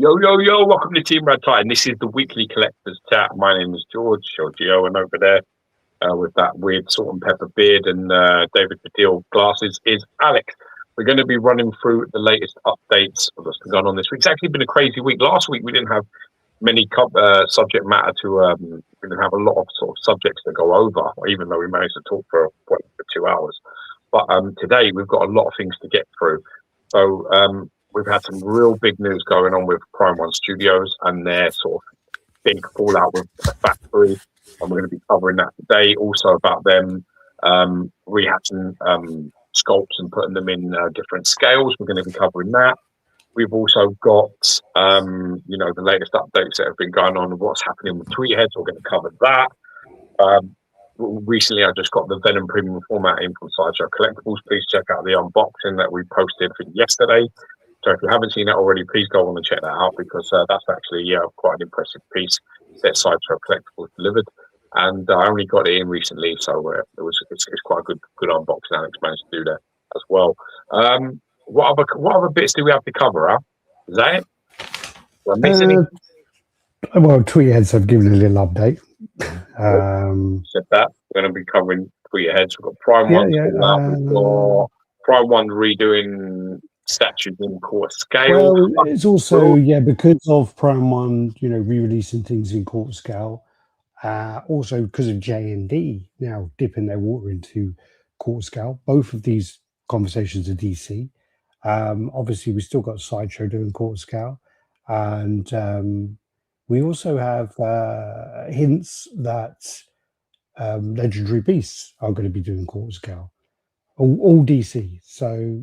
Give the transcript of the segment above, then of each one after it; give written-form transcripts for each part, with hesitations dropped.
Yo, yo, yo, welcome to Team RaddTitan. This is the weekly collectors chat. My name is George, or Geo, and over there with that weird salt and pepper beard and David Baddiel glasses is Alex. We're going to be running through the latest updates of what's going on this week. It's actually been a crazy week. Last week we didn't have many subject matter to, we didn't have a lot of sort of subjects to go over, even though we managed to talk for 2 hours. But today we've got a lot of things to get through. So we've had some real big news going on with Prime One Studios and their sort of big fallout with the factory, and we're going to be covering that today. Also about them rehatching sculpts and putting them in different scales. We're going to be covering that. We've also got the latest updates that have been going on and what's happening with Tweet Heads. We're going to cover that. Recently, I just got the Venom Premium format in from Sideshow Collectibles. Please check out the unboxing that we posted for yesterday. So if you haven't seen that already, please go on and check that out, because that's actually quite an impressive piece that Sideshow Collectibles delivered. And I only got it in recently, so it's quite a good unboxing. Alex managed to do that as well. What other bits do we have to cover? Is that it? Did I miss any? Well, Tweet Heads have given a little update. Said that we're going to be covering Tweet Heads. We've got Prime One. We've got Prime One redoing statues in quarter scale. Well, it's also because of Prime One, re-releasing things in quarter scale. Also because of J&D now dipping their water into quarter scale. Both of these conversations are DC. Obviously, we still got Sideshow doing quarter scale, and we also have hints that Legendary Beasts are going to be doing quarter scale, all DC. So,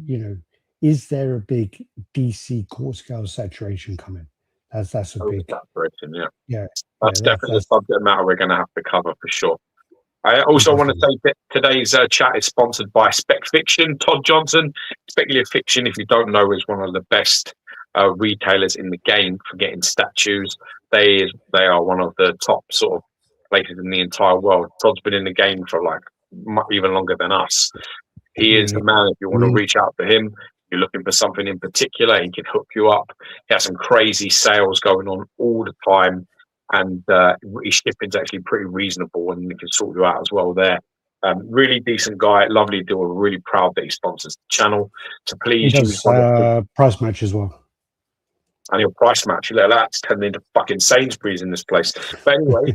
is there a big DC quarter scale saturation coming? That's a big saturation. Yeah. That's definitely a subject matter we're going to have to cover for sure. I also want to say that today's chat is sponsored by Spec Fiction. Todd Johnson, Speculative Fiction, if you don't know, is one of the best retailers in the game for getting statues. They are one of the top sort of places in the entire world. Todd's been in the game for even longer than us. He is the man. If you want to reach out to him, you're looking for something in particular, he can hook you up. He has some crazy sales going on all the time, and his shipping's actually pretty reasonable, and he can sort you out as well there. Really decent guy, lovely deal. We're really proud that he sponsors the channel. So please use price match as well. And your price match, that's turned into fucking Sainsbury's in this place. But anyway,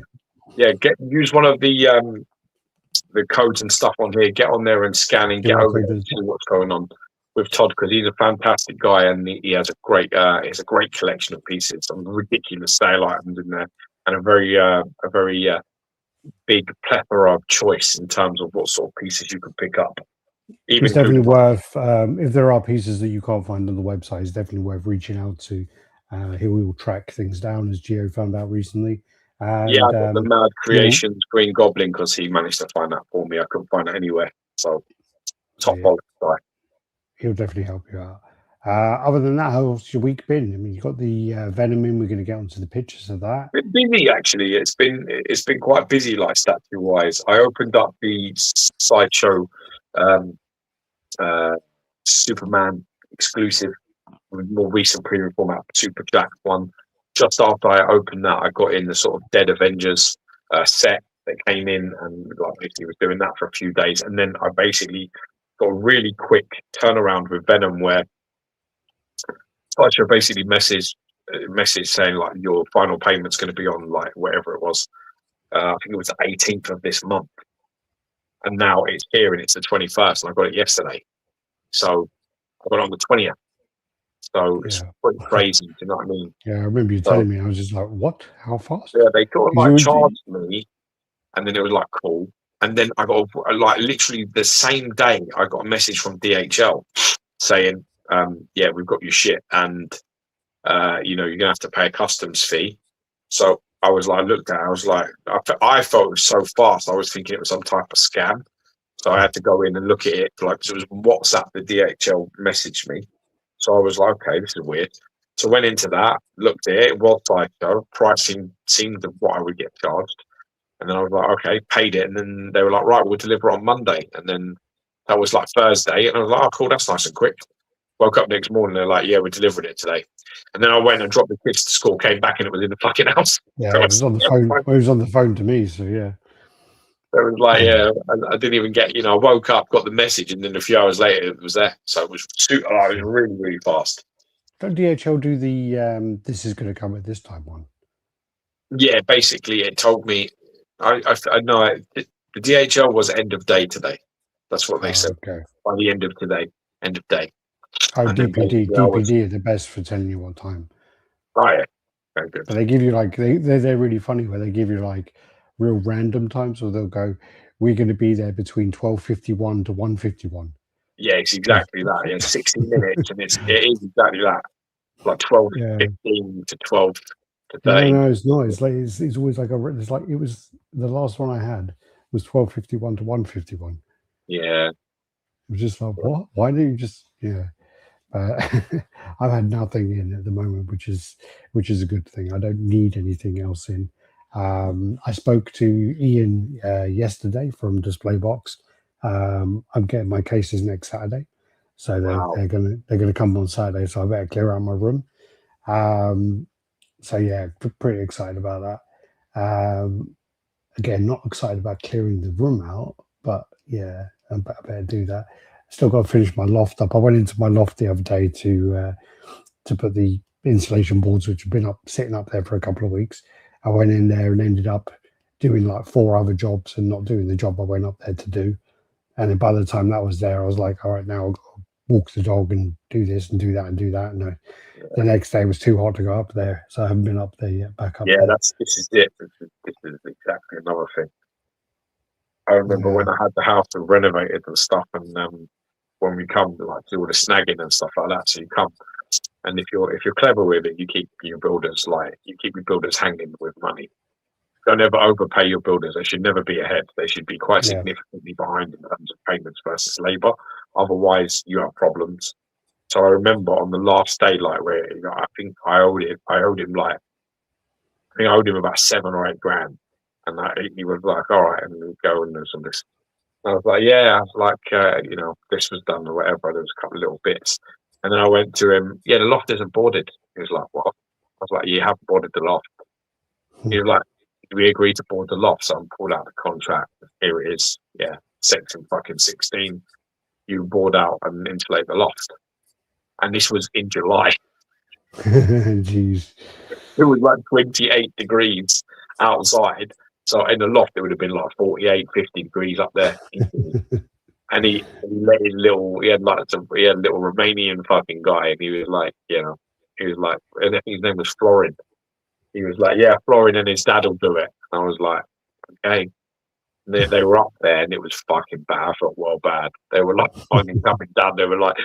use one of the codes and stuff on here. Get on there and scan and get over and see what's going on with Todd, because he's a fantastic guy and he has a great collection of pieces, some ridiculous sale items in there, and a very big plethora of choice in terms of what sort of pieces you can pick up. It's definitely worth, if there are pieces that you can't find on the website, it's definitely worth reaching out to. He will track things down, as Geo found out recently. And, I got the Mad Creations Green Goblin, because he managed to find that for me. I couldn't find it anywhere. So, top guy. He'll definitely help you out. Other than that, how's your week been? I mean, you got the Venom in. We're going to get onto the pictures of that. It's been busy, actually. It's been quite busy, like statue wise. I opened up the Sideshow Superman exclusive, more recent premium format Super Jack one. Just after I opened that, I got in the sort of Dead Avengers set that came in, and basically was doing that for a few days, and then I basically got a really quick turnaround with Venom, where Sideshow basically message saying your final payment's going to be on whatever it was. I think it was the 18th of this month, and now it's here and it's the 21st, and I got it yesterday. So I got it on the 20th. So it's pretty crazy, do you know what I mean? Yeah, I remember you telling me. I was just like, what? How fast? Yeah, they sort of charged me, and then it was cool. And then I got literally the same day, I got a message from DHL saying, we've got your shit, and you're gonna have to pay a customs fee. So I was looked at it, I was I felt it was so fast, I was thinking it was some type of scam. So I had to go in and look at it, because it was WhatsApp, the DHL messaged me. So I was like, okay, this is weird. So went into that, looked at it, was Sideshow, pricing seemed what I would get charged. And then I was like, okay, paid it. And then they were like, right, we'll deliver on Monday. And then that was Thursday. And I was like, oh, cool, that's nice and quick. Woke up next morning, they're like, yeah, we're delivering it today. And then I went and dropped the kids to school, came back, and it was in the fucking house. Yeah, it was on the phone. It was on the phone to me, so yeah. It was like, I didn't even get, I woke up, got the message, and then a few hours later it was there. So it was super, it was really, really fast. Don't DHL do the this is going to come at this time one? Yeah, basically it told me, I know the DHL was end of day today. That's what they said. Okay. By the end of today, end of day. Oh, DPD are the best for telling you what time. Oh yeah, very good. But they give you like they're really funny where they give you like real random times, so they'll go, we're going to be there between 12:51 to 1:51. Yeah, it's exactly that. Yeah, 60 minutes, and it is exactly that. Like 12:15 to 12 to 13. No, it's not. It's like it's always like it's like it was the last one I had was 12:51 to 1:51. Yeah, it was just like what? Why don't you just I've had nothing in at the moment, which is a good thing. I don't need anything else in. I spoke to Ian yesterday from Display Box. I'm getting my cases next Saturday, so they're gonna come on Saturday. So I better clear out my room. So yeah, pretty excited about that. Again, not excited about clearing the room out, but yeah, I better do that. Still got to finish my loft up. I went into my loft the other day to put the insulation boards, which have been sitting up there for a couple of weeks. I went in there and ended up doing like 4 other jobs and not doing the job I went up there to do. And then by the time that was there, I was like, all right, now I've got to walk the dog and do this and do that and do that. And the next day was too hot to go up there, so I haven't been up there yet. Back up. Yeah, there. this is it. This is exactly another thing. I remember when I had the house renovated and stuff, and when we come to like do all the snagging and stuff like that, so you come, and if you're clever with it, you keep your builders hanging with money. Don't ever overpay your builders. They should never be ahead. They should be quite significantly behind in terms of payments versus labour. Otherwise, you have problems. So I remember on the last day, like where I think I owed him about 7 or 8 grand, and he was like, "All right," and we go and do some this. I was like, "Yeah," I was like, this was done or whatever. There was a couple of little bits, and then I went to him. Yeah, the loft isn't boarded. He was like, "What?" I was like, "You have boarded the loft." He was like, "We agreed to board the loft," so I pulled out the contract. Here it is. Yeah, section fucking 16. You board out and insulate the loft. And this was in July. Jeez. It was like 28 degrees outside. So in the loft, it would have been like 48, 50 degrees up there. And he let his little, he had a little Romanian fucking guy. And he was like, and I think his name was Florin. He was like, yeah, Florin and his dad will do it. And I was like, okay. They were up there and it was fucking bad. I felt well bad. They were like fucking coming down. They were like,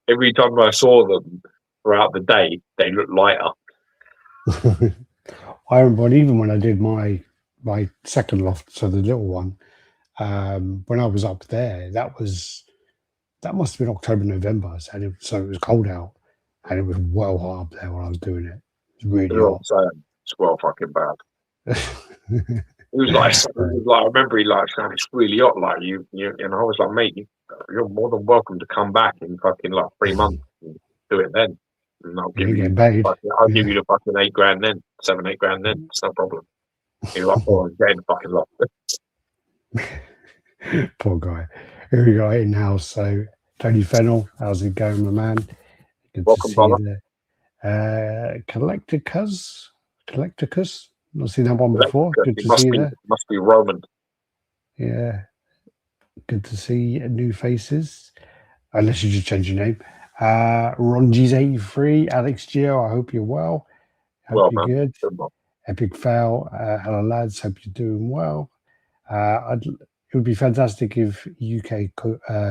every time I saw them throughout the day, they looked lighter. I remember even when I did my second loft, so the little one, when I was up there, that must have been October, November, so it was cold out, and it was well hot up there when I was doing it. It was really hot. It's well fucking bad. It was like I remember he like saying it's really hot, like you and I was like, mate, you're more than welcome to come back in fucking like 3 months and do it then. And I'll give you give you the fucking 8 grand then, 7, 8 grand then. It's no problem. You're like, I'm getting the fucking lot. Poor guy. Here we go in house. So Tony Fennell, how's it going, my man? Good welcome, to see Collecticus. Not seen that one before. Good to see you there. Must be Roman. Yeah. Good to see new faces. Unless you just change your name. Ronji's 83. Alex Geo, I hope you're well. Hope you're good. Epic Fail. Hello, lads. Hope you're doing well. It would be fantastic if UK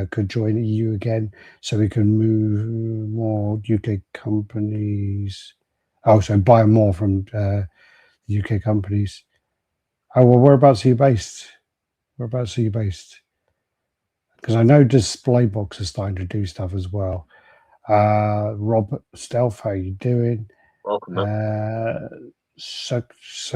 could join the EU again so we can move more UK companies. Oh, so buy more from UK companies. Oh, well, whereabouts are you based? Because I know Display Box is starting to do stuff as well. Rob Stealth, how you doing? Welcome, man. Circles.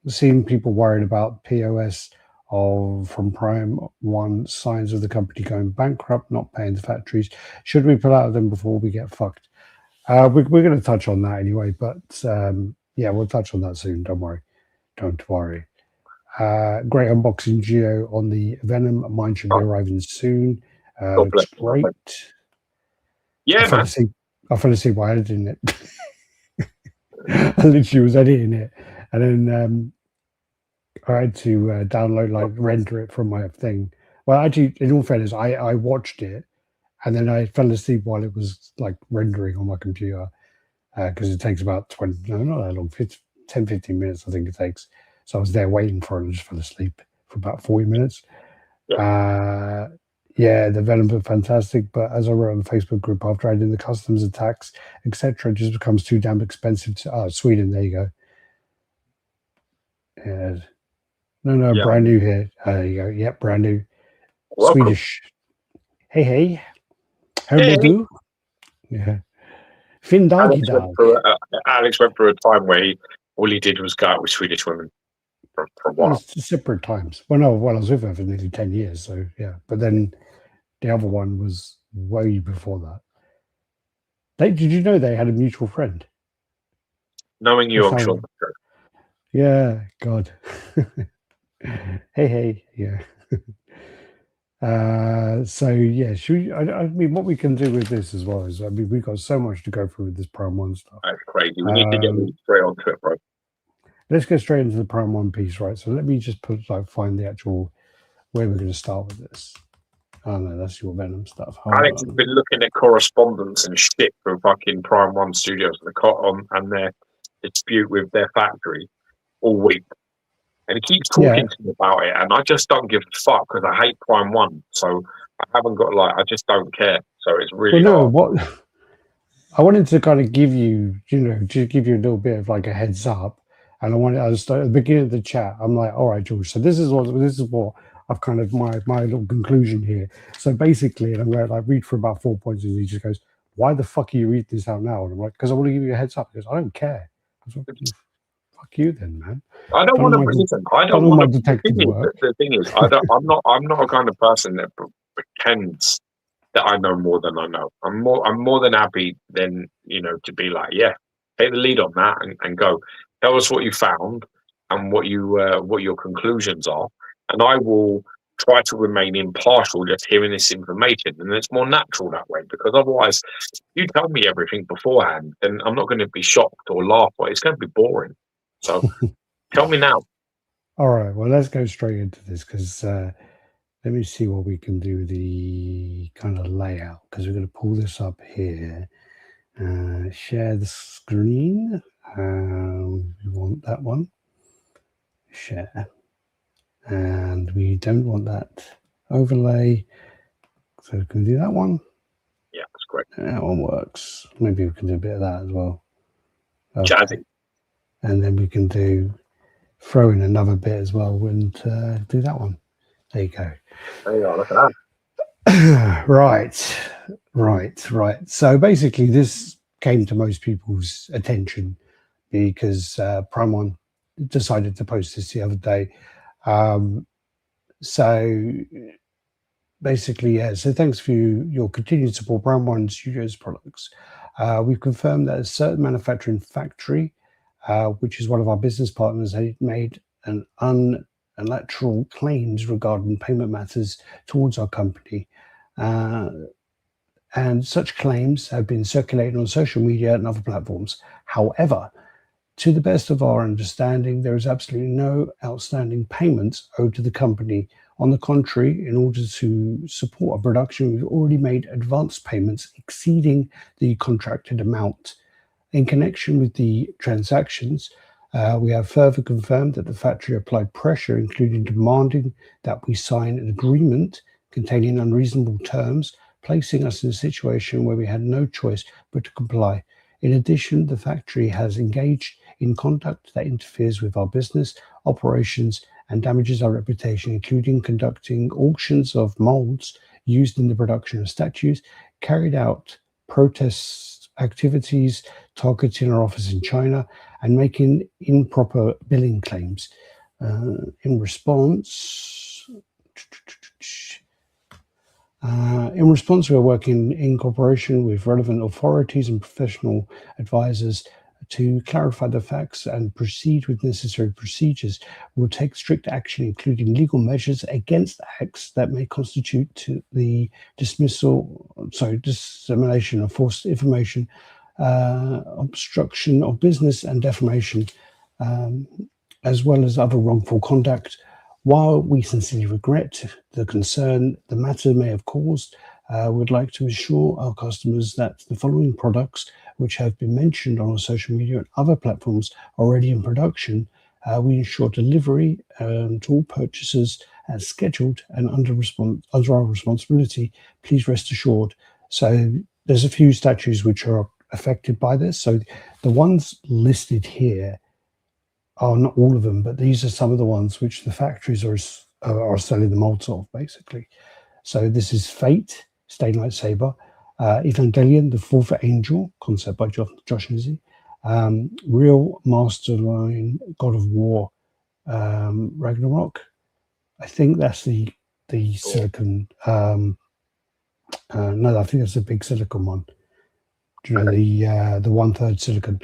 Seeing people worried about POS from Prime One, signs of the company going bankrupt, not paying the factories. Should we pull out of them before we get fucked? We're going to touch on that anyway, but yeah, we'll touch on that soon. Don't worry. Great unboxing, Geo, on the Venom. Mine should be arriving soon. Looks great. Yeah, man. I fell asleep while editing it. I literally was editing it, and then I had to download, render it from my thing. Well, actually, in all fairness, I watched it, and then I fell asleep while it was rendering on my computer, because it takes about not that long, 10-15 minutes, I think it takes. So I was there waiting for it and just fell asleep for about 40 minutes. Yeah, the Venom are fantastic, but as I wrote on the Facebook group, after adding the customs tax, etc., it just becomes too damn expensive to... Sweden, there you go. Yeah. No, brand new here. There you go. Yep, brand new. Welcome. Swedish. Hey. How do you do? Yeah. Fin doggy dog. Alex went through a time where all he did was go out with Swedish women for a while. Separate times. Well, I was with her for nearly 10 years, so yeah. But then the other one was way before that. Did you know they had a mutual friend? Knowing you, I'm sure. Yeah, God. Hey, yeah. So yeah, I mean, what we can do with this as well is, I mean, we've got so much to go through with this Prime One stuff. That's crazy. We need to get straight onto it, bro. Let's go straight into the Prime One piece, right? So let me just find the actual where we're going to start with this. Oh no, that's your Venom stuff. Alex has been looking at correspondence and shit from fucking Prime One Studios and their dispute with their factory all week. And he keeps talking to me about it, and I just don't give a fuck because I hate Prime One. So I haven't got I just don't care. So it's really hard. I wanted to kind of give you, to give you a little bit of a heads up, and I was at the beginning of the chat. I'm like, all right, George. So this is what I've kind of my little conclusion here. So basically, and I'm going to read for about 4 points, and he just goes, "Why the fuck are you reading this out now?" And I'm like, "Because I want to give you a heads up." Because I don't care. Fuck you then, man. I don't want to listen. I don't want to. The thing is, I'm not a kind of person that pretends that I know more than I know. I'm more than happy then to be like, yeah, take the lead on that and go. Tell us what you found and what your conclusions are, and I will try to remain impartial just hearing this information, and it's more natural that way, because otherwise, if you tell me everything beforehand, then I'm not going to be shocked or laugh, but it's going to be boring. So tell me now. All right, well, let's go straight into this, because let me see what we can do, the kind of layout, because we're going to pull this up here. Share the screen. We want that one. Share. And we don't want that overlay. So we can do that one. Yeah, that's great. That one works. Maybe we can do a bit of that as well. Okay. Jazzy. And then we can throw in another bit as well and do that one. There you go. There you are, look at that. Right. So basically this came to most people's attention because Prime One decided to post this the other day. So basically, yeah, so thanks for your continued support, Prime One Studios products. We've confirmed that a certain manufacturing factory, which is one of our business partners, had made an unilateral claims regarding payment matters towards our company. And such claims have been circulated on social media and other platforms. However, to the best of our understanding, there is absolutely no outstanding payments owed to the company. On the contrary, in order to support our production, we've already made advance payments exceeding the contracted amount. In connection with the transactions, we have further confirmed that the factory applied pressure, including demanding that we sign an agreement containing unreasonable terms, placing us in a situation where we had no choice but to comply. In addition, the factory has engaged in conduct that interferes with our business operations and damages our reputation, including conducting auctions of molds used in the production of statues, carried out protest activities targeting our office in China, and making improper billing claims. In response, we are working in cooperation with relevant authorities and professional advisors to clarify the facts and proceed with necessary procedures. We'll take strict action, including legal measures against acts that may constitute the dissemination of false information, obstruction of business, and defamation, as well as other wrongful conduct. While we sincerely regret the concern the matter may have caused, we'd like to assure our customers that the following products, which have been mentioned on our social media and other platforms, are already in production. We ensure delivery to all purchasers as scheduled and under our responsibility. Please rest assured. So there's a few statues which are affected by this. So the ones listed here are not all of them, but these are some of the ones which the factories are selling the molds of, basically. So this is Fate, Stained Lightsaber, Evangelion, the Fourth Angel, concept by Josh Nizzi, Real Masterline, God of War, Ragnarok. I think that's the silicon. No, I think that's the big silicon one. Do you know the 1/3 silicon?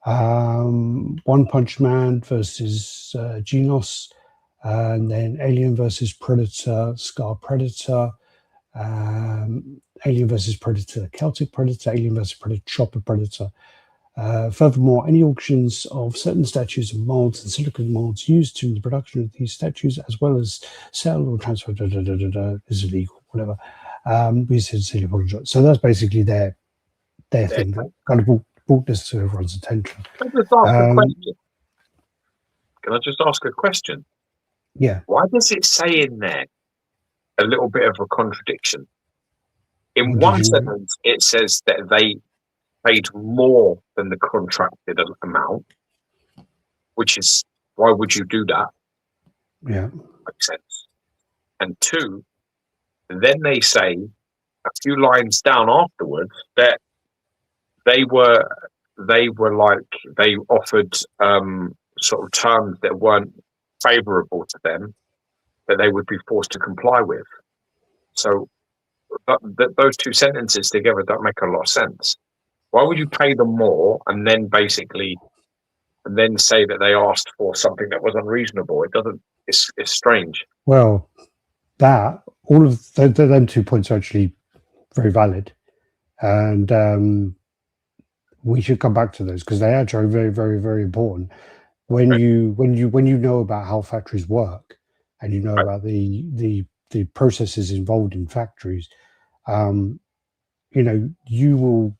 One Punch Man versus Genos, and then Alien versus Predator, Scar Predator, Alien versus Predator, Celtic Predator, Alien versus Predator, Chopper Predator. Furthermore, any auctions of certain statues and molds and silicon molds used in the production of these statues, as well as sale or transfer, is illegal, whatever. We sincerely apologize. So that's basically their thing that kind of brought this to everyone's attention. Can I just ask a question? Yeah. Why does it say in there a little bit of a contradiction? In one sentence, it says that they paid more than the contracted amount, which is, why would you do that? Yeah. Makes sense. And two, then they say a few lines down afterwards that they offered sort of terms that weren't favourable to them, that they would be forced to comply with. So those two sentences together don't make a lot of sense. Why would you pay them more and then say that they asked for something that was unreasonable? It doesn't. It's strange. Well, all of them 2 points are actually very valid, and we should come back to those because they actually are very, very, very important. When you know about how factories work, and you know about the processes involved in factories, you will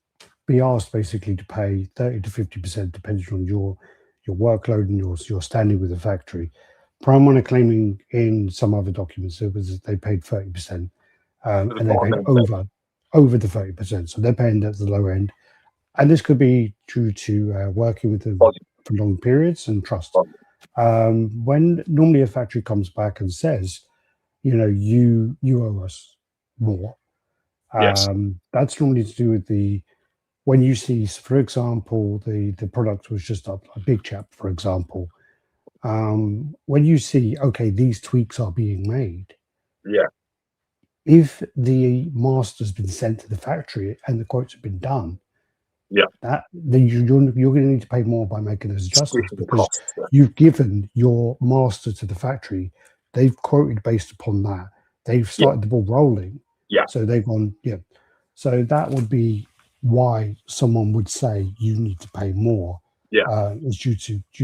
be asked basically to pay 30 to 50% depending on your workload and your standing with the factory. Prime One are claiming in some other documents they paid 30%, and they paid over the 30%, so they're paying at the low end. And this could be due to working with them for long periods and trust. When normally a factory comes back and says, you owe us more, that's normally to do with when you see, for example, the product was just a big chap, for example. When you see, okay, these tweaks are being made. Yeah. If the master's been sent to the factory and the quotes have been done, then you're going to need to pay more by making those adjustments because you've given your master to the factory. They've quoted based upon that. They've started the ball rolling. Yeah. So they've gone, So that would be why someone would say you need to pay more. Yeah. Is due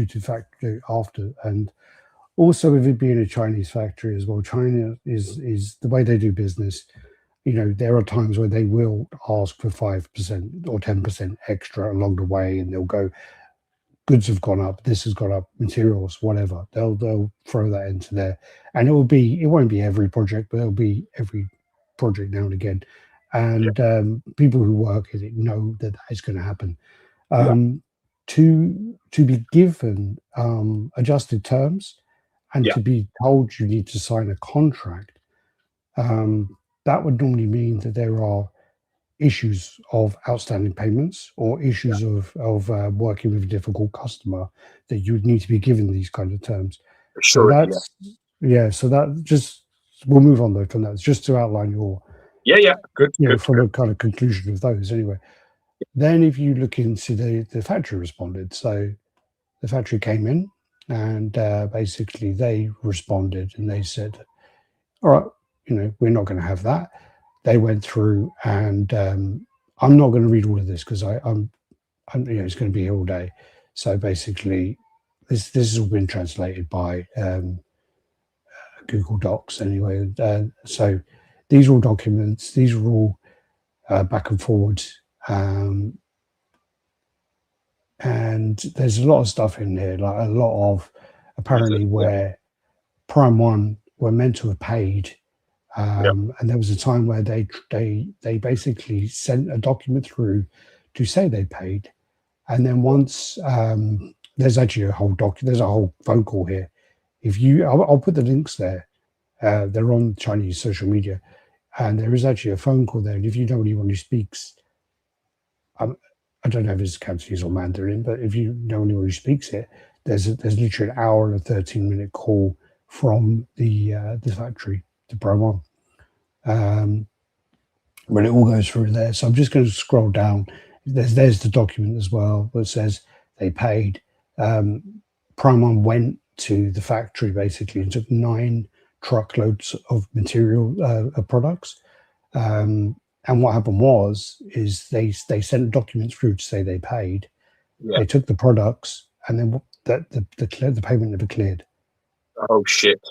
to factory after, and also with it being a Chinese factory as well. China is the way they do business. There are times where they will ask for 5% or 10% extra along the way, and they'll go, goods have gone up, this has gone up, materials, whatever. They'll throw that into there, and it won't be every project, but it'll be every project now and again. And people who work in it know that is going to happen. To be given adjusted terms and to be told you need to sign a contract, that would normally mean that there are issues of outstanding payments or issues of working with a difficult customer that you would need to be given these kind of terms. So Sure. that's so that just we'll move on though from that. It's just to outline your Good. Good. from a kind of conclusion of those anyway. Then if you look into the factory responded, so the factory came in and basically they responded and they said, all right, we're not going to have that. They went through and I'm not going to read all of this because I'm it's going to be here all day. So basically this has all been translated by Google Docs anyway. So these are all documents. These are all back and forwards. And there's a lot of stuff in here, like a lot of apparently where Prime One were meant to have paid. And there was a time where they basically sent a document through to say they paid. And then once there's actually a whole there's a whole phone call here. I'll put the links there. They're on Chinese social media, and there is actually a phone call there. And if you know anyone who speaks, I don't know if it's Cantonese or Mandarin, but if you know anyone who speaks it, there's literally an hour and a 13-minute call from the factory to Prime One. When it all goes through there. So I'm just going to scroll down. There's the document as well that says they paid. Prime One went to the factory basically and took 9 truckloads of material of products. And what happened is they sent documents through to say they paid. They took the products and then the payment never cleared. Oh shit!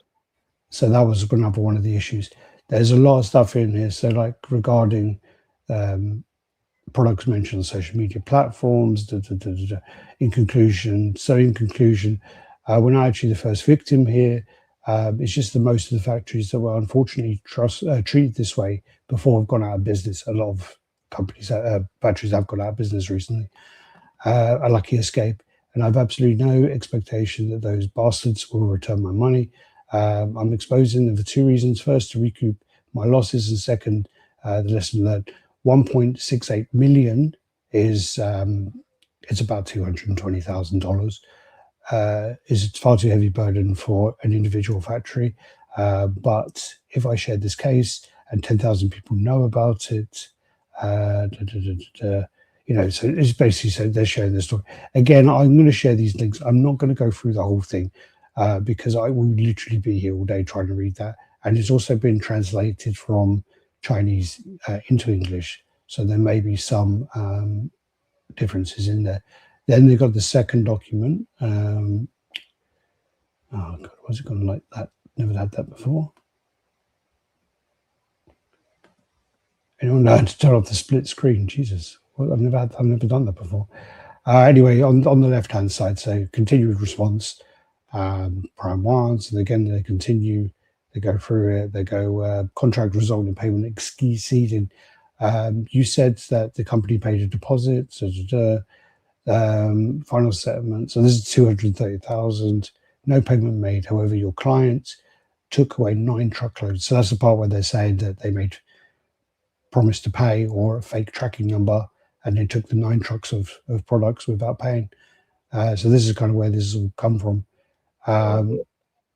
So that was another one of the issues. There's a lot of stuff in here. So like regarding products mentioned on social media platforms. In conclusion, we're not actually the first victim here. It's just that most of the factories that were unfortunately treated this way before have gone out of business. A lot of companies, factories have gone out of business recently. A lucky escape. And I have absolutely no expectation that those bastards will return my money. I'm exposing them for 2 reasons. First, to recoup my losses, and second, the lesson learned. 1.68 million is it's about $220,000. Is far too heavy burden for an individual factory. But if I shared this case and 10,000 people know about it, so it's basically said they're sharing the story. Again, I'm going to share these links. I'm not going to go through the whole thing because I will literally be here all day trying to read that. And it's also been translated from Chinese into English. So there may be some differences in there. Then they've got the second document. Oh God, what's it gone like that? Never had that before. Anyone know how to turn off the split screen? Jesus, well, I've never done that before. Anyway, on the left hand side, so continued response, Prime One. So again, they continue. They go through it. They go contract resulting in payment exceeding. You said that the company paid a deposit. Final settlement. So this is 230,000. No payment made. However, your client took away 9 truckloads. So that's the part where they're saying that they made promise to pay or a fake tracking number, and they took the 9 trucks of products without paying. So this is kind of where this has all come from.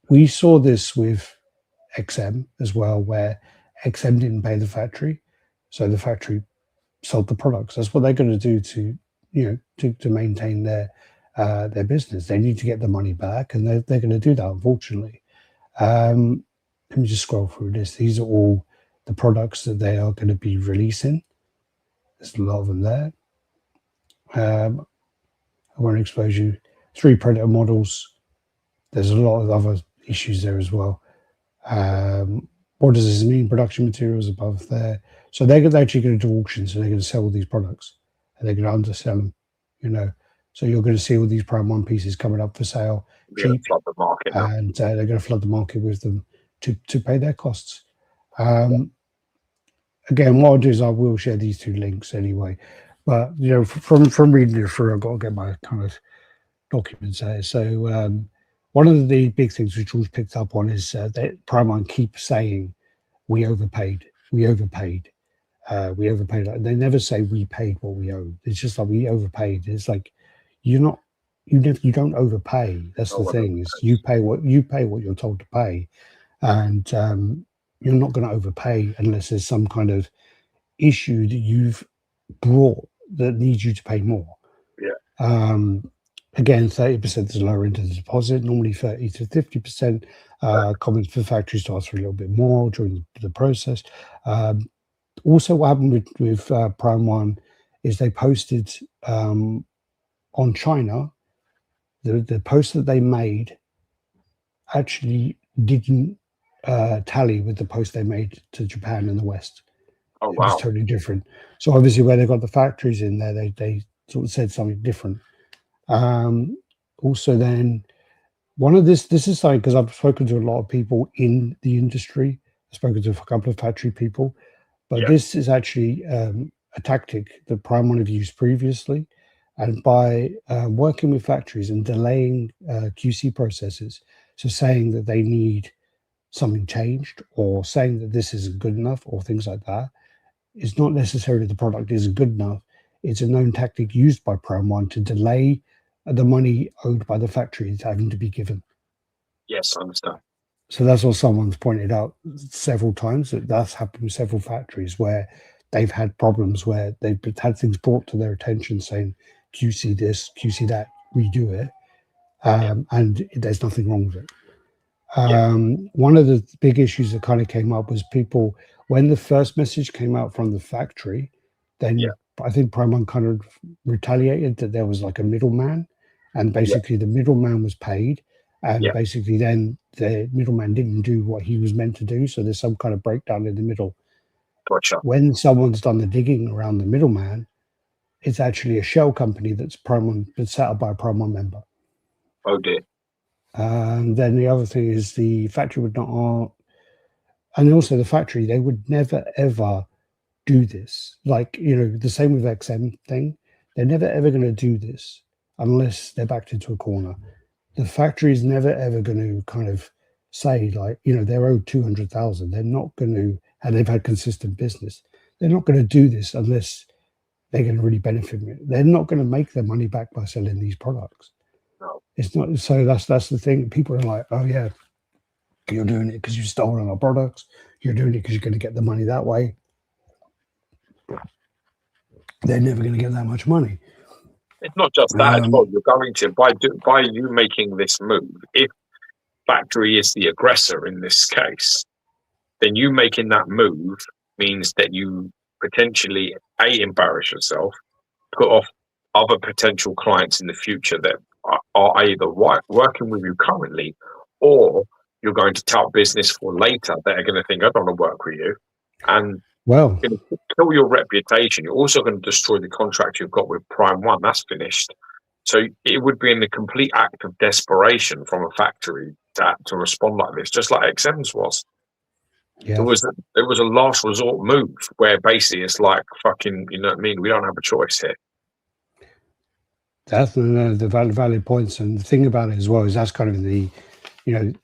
We saw this with XM as well, where XM didn't pay the factory, so the factory sold the products. That's what they're going to do to maintain their business. They need to get the money back, and they're going to do that, unfortunately. Let me just scroll through this. These are all the products that they are going to be releasing. There's a lot of them there. I won't expose you. 3 Predator models. There's a lot of other issues there as well. What does this mean? Production materials above there. So they're actually going to do auctions, so they're going to sell all these products, and they're going to undersell them. So you're going to see all these Prime One pieces coming up for sale, cheap, flood the market, and they're going to flood the market with them to pay their costs. Again, what I'll do is I will share these 2 links anyway. But from reading it through, I've got to get my kind of documents there. So one of the big things which was picked up on is that Prime One keeps saying we overpaid. They never say we paid what we owed. It's just like we overpaid. It's like you're you don't overpay. That's the thing, is you pay what you're told to pay, and you're not going to overpay unless there's some kind of issue that you've brought that needs you to pay more. Again, 30% is lower into the deposit, normally 30 to 50%. Common for factories to ask for a little bit more during the process. Also, what happened with Prime One is they posted on China, the post that they made actually didn't tally with the post they made to Japan and the West. Oh, wow. It was totally different. So obviously, where they got the factories in there, they sort of said something different. Also, then one of this is something, because I've spoken to a lot of people in the industry. I've spoken to a couple of factory people, but this is actually a tactic that Prime One have used previously. And by working with factories and delaying QC processes, so saying that they need something changed or saying that this isn't good enough or things like that, it's not necessarily the product isn't good enough. It's a known tactic used by Prime One to delay the money owed by the factory having to be given. Yes, I understand. So that's what someone's pointed out several times, that's happened with several factories where they've had problems where they've had things brought to their attention saying, QC this, QC that, redo it, and there's nothing wrong with it. One of the big issues that kind of came up was people, when the first message came out from the factory, then I think Prime One kind of retaliated that there was like a middleman, and basically the middleman was paid, and basically then the middleman didn't do what he was meant to do, so there's some kind of breakdown in the middle. Gotcha. When someone's done the digging around the middleman, it's actually a shell company that's set up by a Prime One member. Oh dear. And then the other thing is the factory would not, and also the factory, they would never ever do this. Like, the same with XM thing. They're never ever going to do this unless they're backed into a corner. The factory is never ever going to kind of say, like, they're owed 200,000. They're not going to, and they've had consistent business. They're not going to do this unless they're going to really benefit from it. They're not going to make their money back by selling these products. No. It's not. So that's the thing. People are like, oh yeah, you're doing it because you've stolen our products. You're doing it because you're going to get the money that way. They're never going to get that much money. It's not just that as well. You're going to, by you making this move, if factory is the aggressor in this case, then you making that move means that you potentially embarrass yourself, put off other potential clients in the future that are either working with you currently, or you're going to tout business for later that are going to think, I don't want to work with you, and you're going to kill your reputation. You're also going to destroy the contract you've got with Prime One. That's finished. So it would be in the complete act of desperation from a factory to respond like this, just like XM's was. Yeah. It was a last resort move where basically it's like, fucking, you know what I mean? We don't have a choice here. That's the valid points. And the thing about it as well is that's kind of the,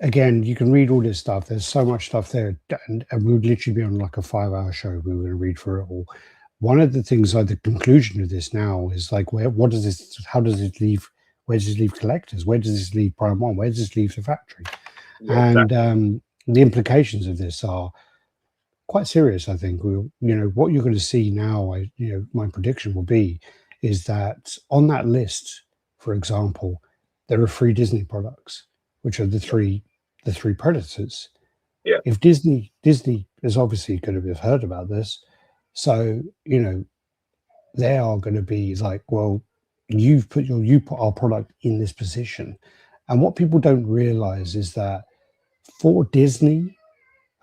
again, you can read all this stuff. There's so much stuff there. And we would literally be on like a 5-hour show. We were going to read through it all. One of the things, like the conclusion of this now is like, how does it leave collectors? Where does this leave Prime One? Where does this leave the factory? Yeah, and the implications of this are quite serious, I think. What you're going to see now, my prediction will be, is that on that list, for example, there are 3 Disney products, which are the three predators. Yeah. If Disney is obviously going to have heard about this, so they are going to be like, well, you put our product in this position. And what people don't realize is that for Disney,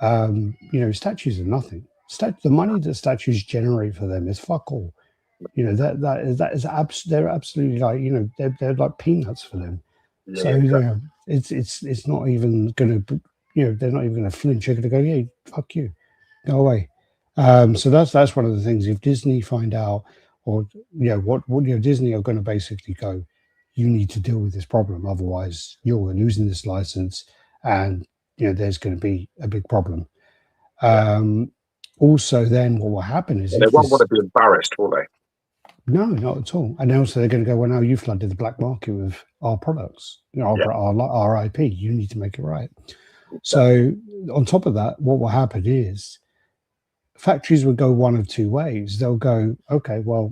statues are nothing. The money that statues generate for them is fuck all. They're absolutely like, they're like peanuts for them. Yeah, so exactly. It's not even going to, they're not even going to flinch. They're going to go, yeah, fuck you, go away. So that's one of the things. If Disney find out, or Disney are going to basically go, you need to deal with this problem, otherwise you're losing this license, and there's going to be a big problem. Also, then what will happen is they won't want to be embarrassed, will they? No, not at all. And also they're going to go, well, now you flooded the black market with our products, our IP. You need to make it right. So on top of that, what will happen is factories will go one of two ways. They'll go, okay, well,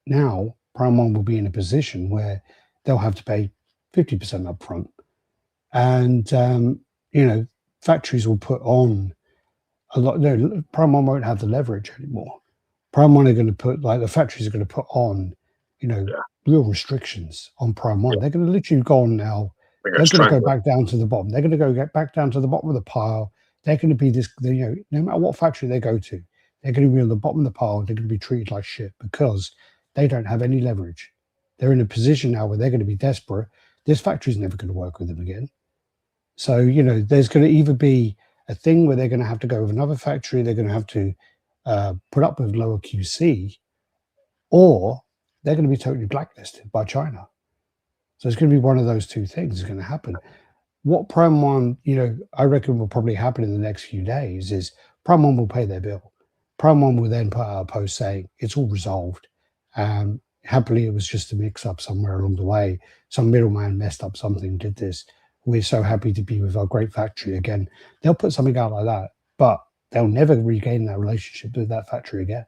now Prime One will be in a position where they'll have to pay 50% upfront. And, factories will put on a lot. No, Prime One won't have the leverage anymore. Prime One are going to put, the factories are going to put on, real restrictions on Prime One. They're going to literally go on now. They're going to go back down to the bottom. They're going to get back down to the bottom of the pile. They're going to be no matter what factory they go to, they're going to be on the bottom of the pile. They're going to be treated like shit because they don't have any leverage. They're in a position now where they're going to be desperate. This factory's never going to work with them again. So, there's going to either be a thing where they're going to have to go with another factory. They're going to have to put up with lower QC, or they're going to be totally blacklisted by China. So it's going to be one of those two things is going to happen. What Prime One, I reckon will probably happen in the next few days is Prime One will pay their bill. Prime One will then put out a post saying it's all resolved. Happily, it was just a mix-up somewhere along the way. Some middleman messed up something, did this. We're so happy to be with our great factory again. They'll put something out like that, but they'll never regain that relationship with that factory again.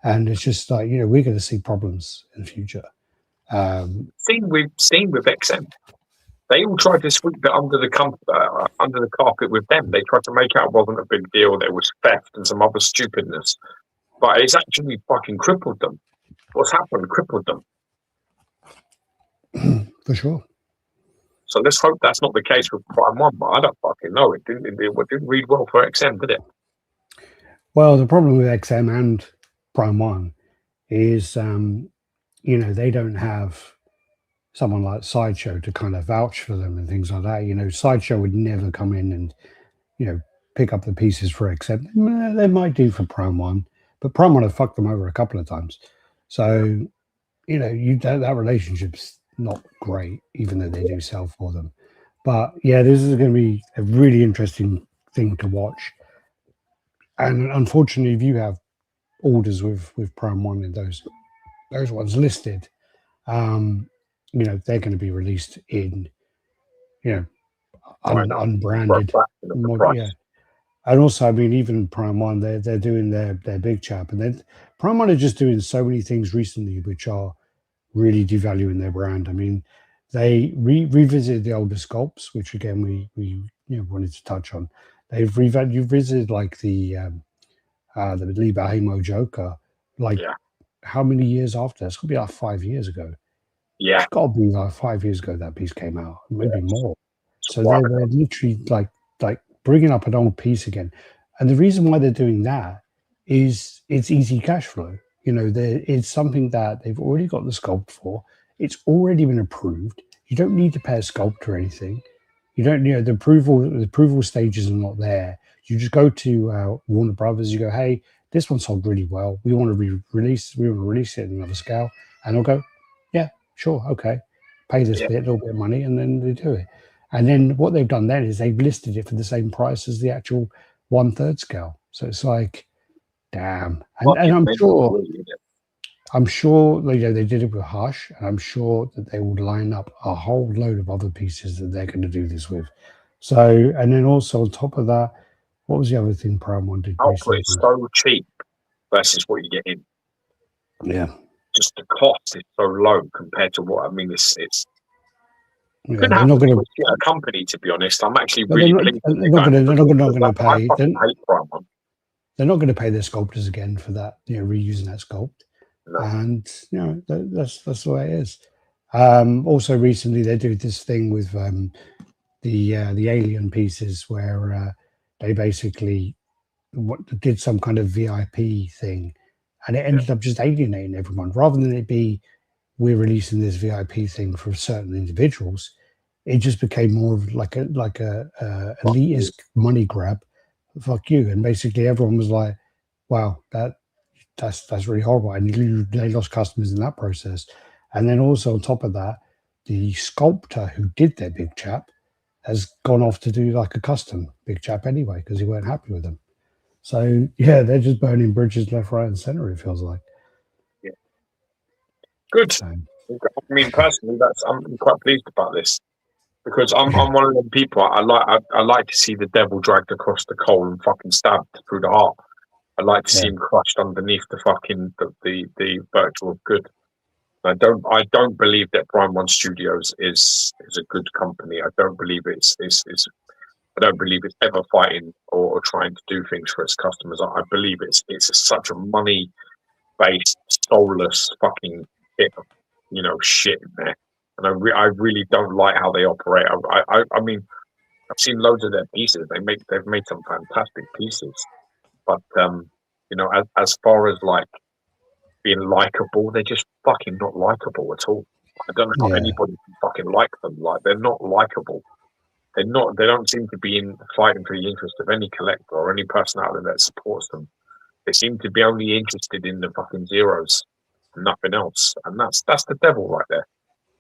And it's just like, we're going to see problems in the future. Seen with XM, they all tried to sweep it under the carpet with them. They tried to make out it wasn't a big deal. There was theft and some other stupidness, but it's actually fucking crippled them. What's happened? Crippled them. For sure. So let's hope that's not the case with Prime One, but I don't fucking know. It didn't read well for XM, did it? Well, the problem with XM and Prime One is, they don't have someone like Sideshow to kind of vouch for them and things like that. Sideshow would never come in and, pick up the pieces for XM. They might do for Prime One, but Prime One have fucked them over a couple of times. So, that relationship's not great, even though they do sell for them. But yeah, this is going to be a really interesting thing to watch. And unfortunately, if you have orders with Prime One and those ones listed, they're going to be released in, unbranded. Yeah. And also, even Prime One, they're doing their big chap, and then Prime One are just doing so many things recently which are really devaluing their brand. They revisited the older sculpts, which again we wanted to touch on. They've revisited like the Lee Bahimo Joker, how many years after? It's gonna be like 5 years ago. Yeah, it's got to be like 5 years ago that piece came out, maybe more. So they're literally like bringing up an old piece again, and the reason why they're doing that is it's easy cash flow. It's something that they've already got the sculpt for. It's already been approved. You don't need to pay a sculpt or anything. You don't, the approval stages are not there. You just go to Warner Brothers. You go, hey, this one sold really well. We want to release it in another scale, and they'll go, yeah, sure, okay, pay this bit, a little bit of money, and then they do it. And then what they've done then is they've listed it for the same price as the actual 1/3 scale. So it's like, damn. And I'm sure they did it with Hush, and I'm sure that they will line up a whole load of other pieces that they're going to do this with. So, and then also on top of that, what was the other thing Prime One did? It's so cheap versus what you get in. Yeah. Just the cost is so low compared to what it's. Yeah, they're not going to get a company, to be honest. I'm actually really pleased. They're not going to pay. They're not going to pay their sculptors again for that. Reusing that sculpt, and that's the way it is. Also, recently they did this thing with the alien pieces where they basically did some kind of VIP thing, and it ended up just alienating everyone. Rather than it be we're releasing this VIP thing for certain individuals, it just became more of like a elitist money grab. Fuck you. And basically everyone was like, wow, that's really horrible. And they lost customers in that process. And then also on top of that, the sculptor who did their big chap has gone off to do like a custom big chap anyway, because he weren't happy with them. So yeah, they're just burning bridges left, right, and center, it feels like. Yeah. Good. So, I mean, personally, I'm quite pleased about this because I'm one of them people. I like to see the devil dragged across the coal and fucking stabbed through the heart. I like to see him crushed underneath the fucking the virtue of good. I don't believe that Prime One Studios is a good company. I don't believe it's I don't believe it's ever fighting or trying to do things for its customers. I believe it's such a money based, soulless fucking bit of shit in there, and I really don't like how they operate. I mean, I've seen loads of their pieces. They've made some fantastic pieces, but as far as like being likable, they're just fucking not likable at all. I don't know how yeah, anybody can fucking like them. Like they're not likable. They're not. They don't seem to be fighting for the interest of any collector or any person out there that supports them. They seem to be only interested in the fucking zeros and nothing else. And that's the devil right there.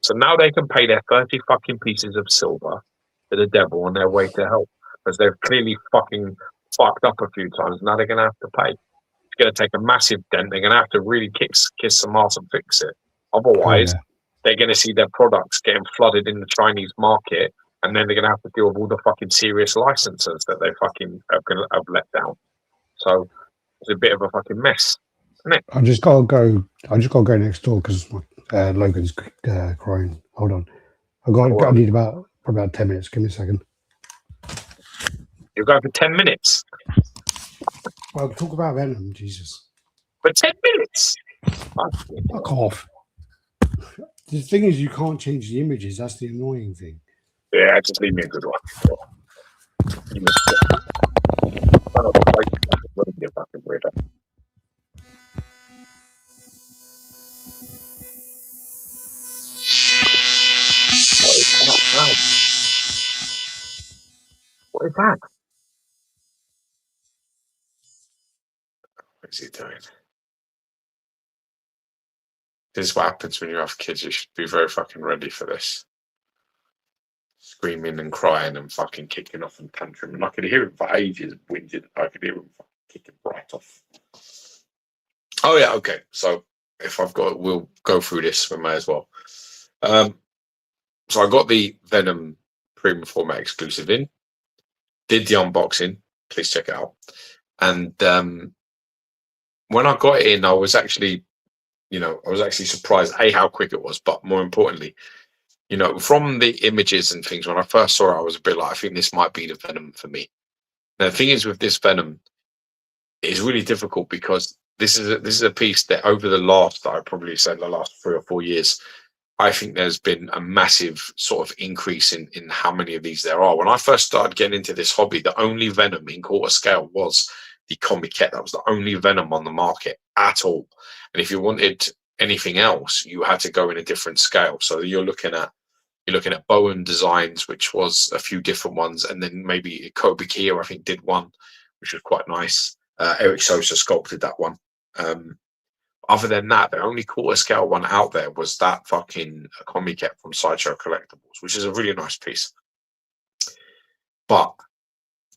So now they can pay their 30 fucking pieces of silver to the devil on their way to hell because they've clearly fucking fucked up a few times. Now they're going to have to pay. It's going to take a massive dent. They're going to have to really kiss some ass and fix it. Otherwise, they're going to see their products getting flooded in the Chinese market, and then they're going to have to deal with all the fucking serious licenses that they fucking have let down. So it's a bit of a fucking mess, isn't it? I just gotta go next door because Logan's crying. Hold on, I need about 10 minutes. Give me a second. You're going for 10 minutes. Well, talk about Venom, Jesus. For 10 minutes. Fuck off. The thing is, you can't change the images. That's the annoying thing. Yeah, just leave me a good one. What is that? What is he doing? This is what happens when you have kids. You should be very fucking ready for this. Screaming and crying and fucking kicking off and tantrum. And I could hear him for ages whinging. I could hear him fucking kicking right off. Oh yeah, okay. So if I've got it, we'll go through this. We may as well. So I got the Venom premium format exclusive in. Did the unboxing. Please check it out. And when I got it in, I was actually surprised how quick it was, but more importantly, from the images and things, when I first saw it, I was a bit like, I think this might be the Venom for me. Now, the thing is with this Venom, it's really difficult because this is a piece that over the last 3 or 4 years, I think there's been a massive sort of increase in how many of these there are. When I first started getting into this hobby, the only Venom in quarter scale was the Comiquette. That was the only Venom on the market at all. And if you wanted anything else, you had to go in a different scale. So you're looking at Bowen Designs, which was a few different ones, and then maybe Kobe Kia, I think, did one, which was quite nice. Eric Sosa sculpted that one. Other than that, the only quarter scale one out there was that fucking Comiquette from Sideshow Collectibles, which is a really nice piece. But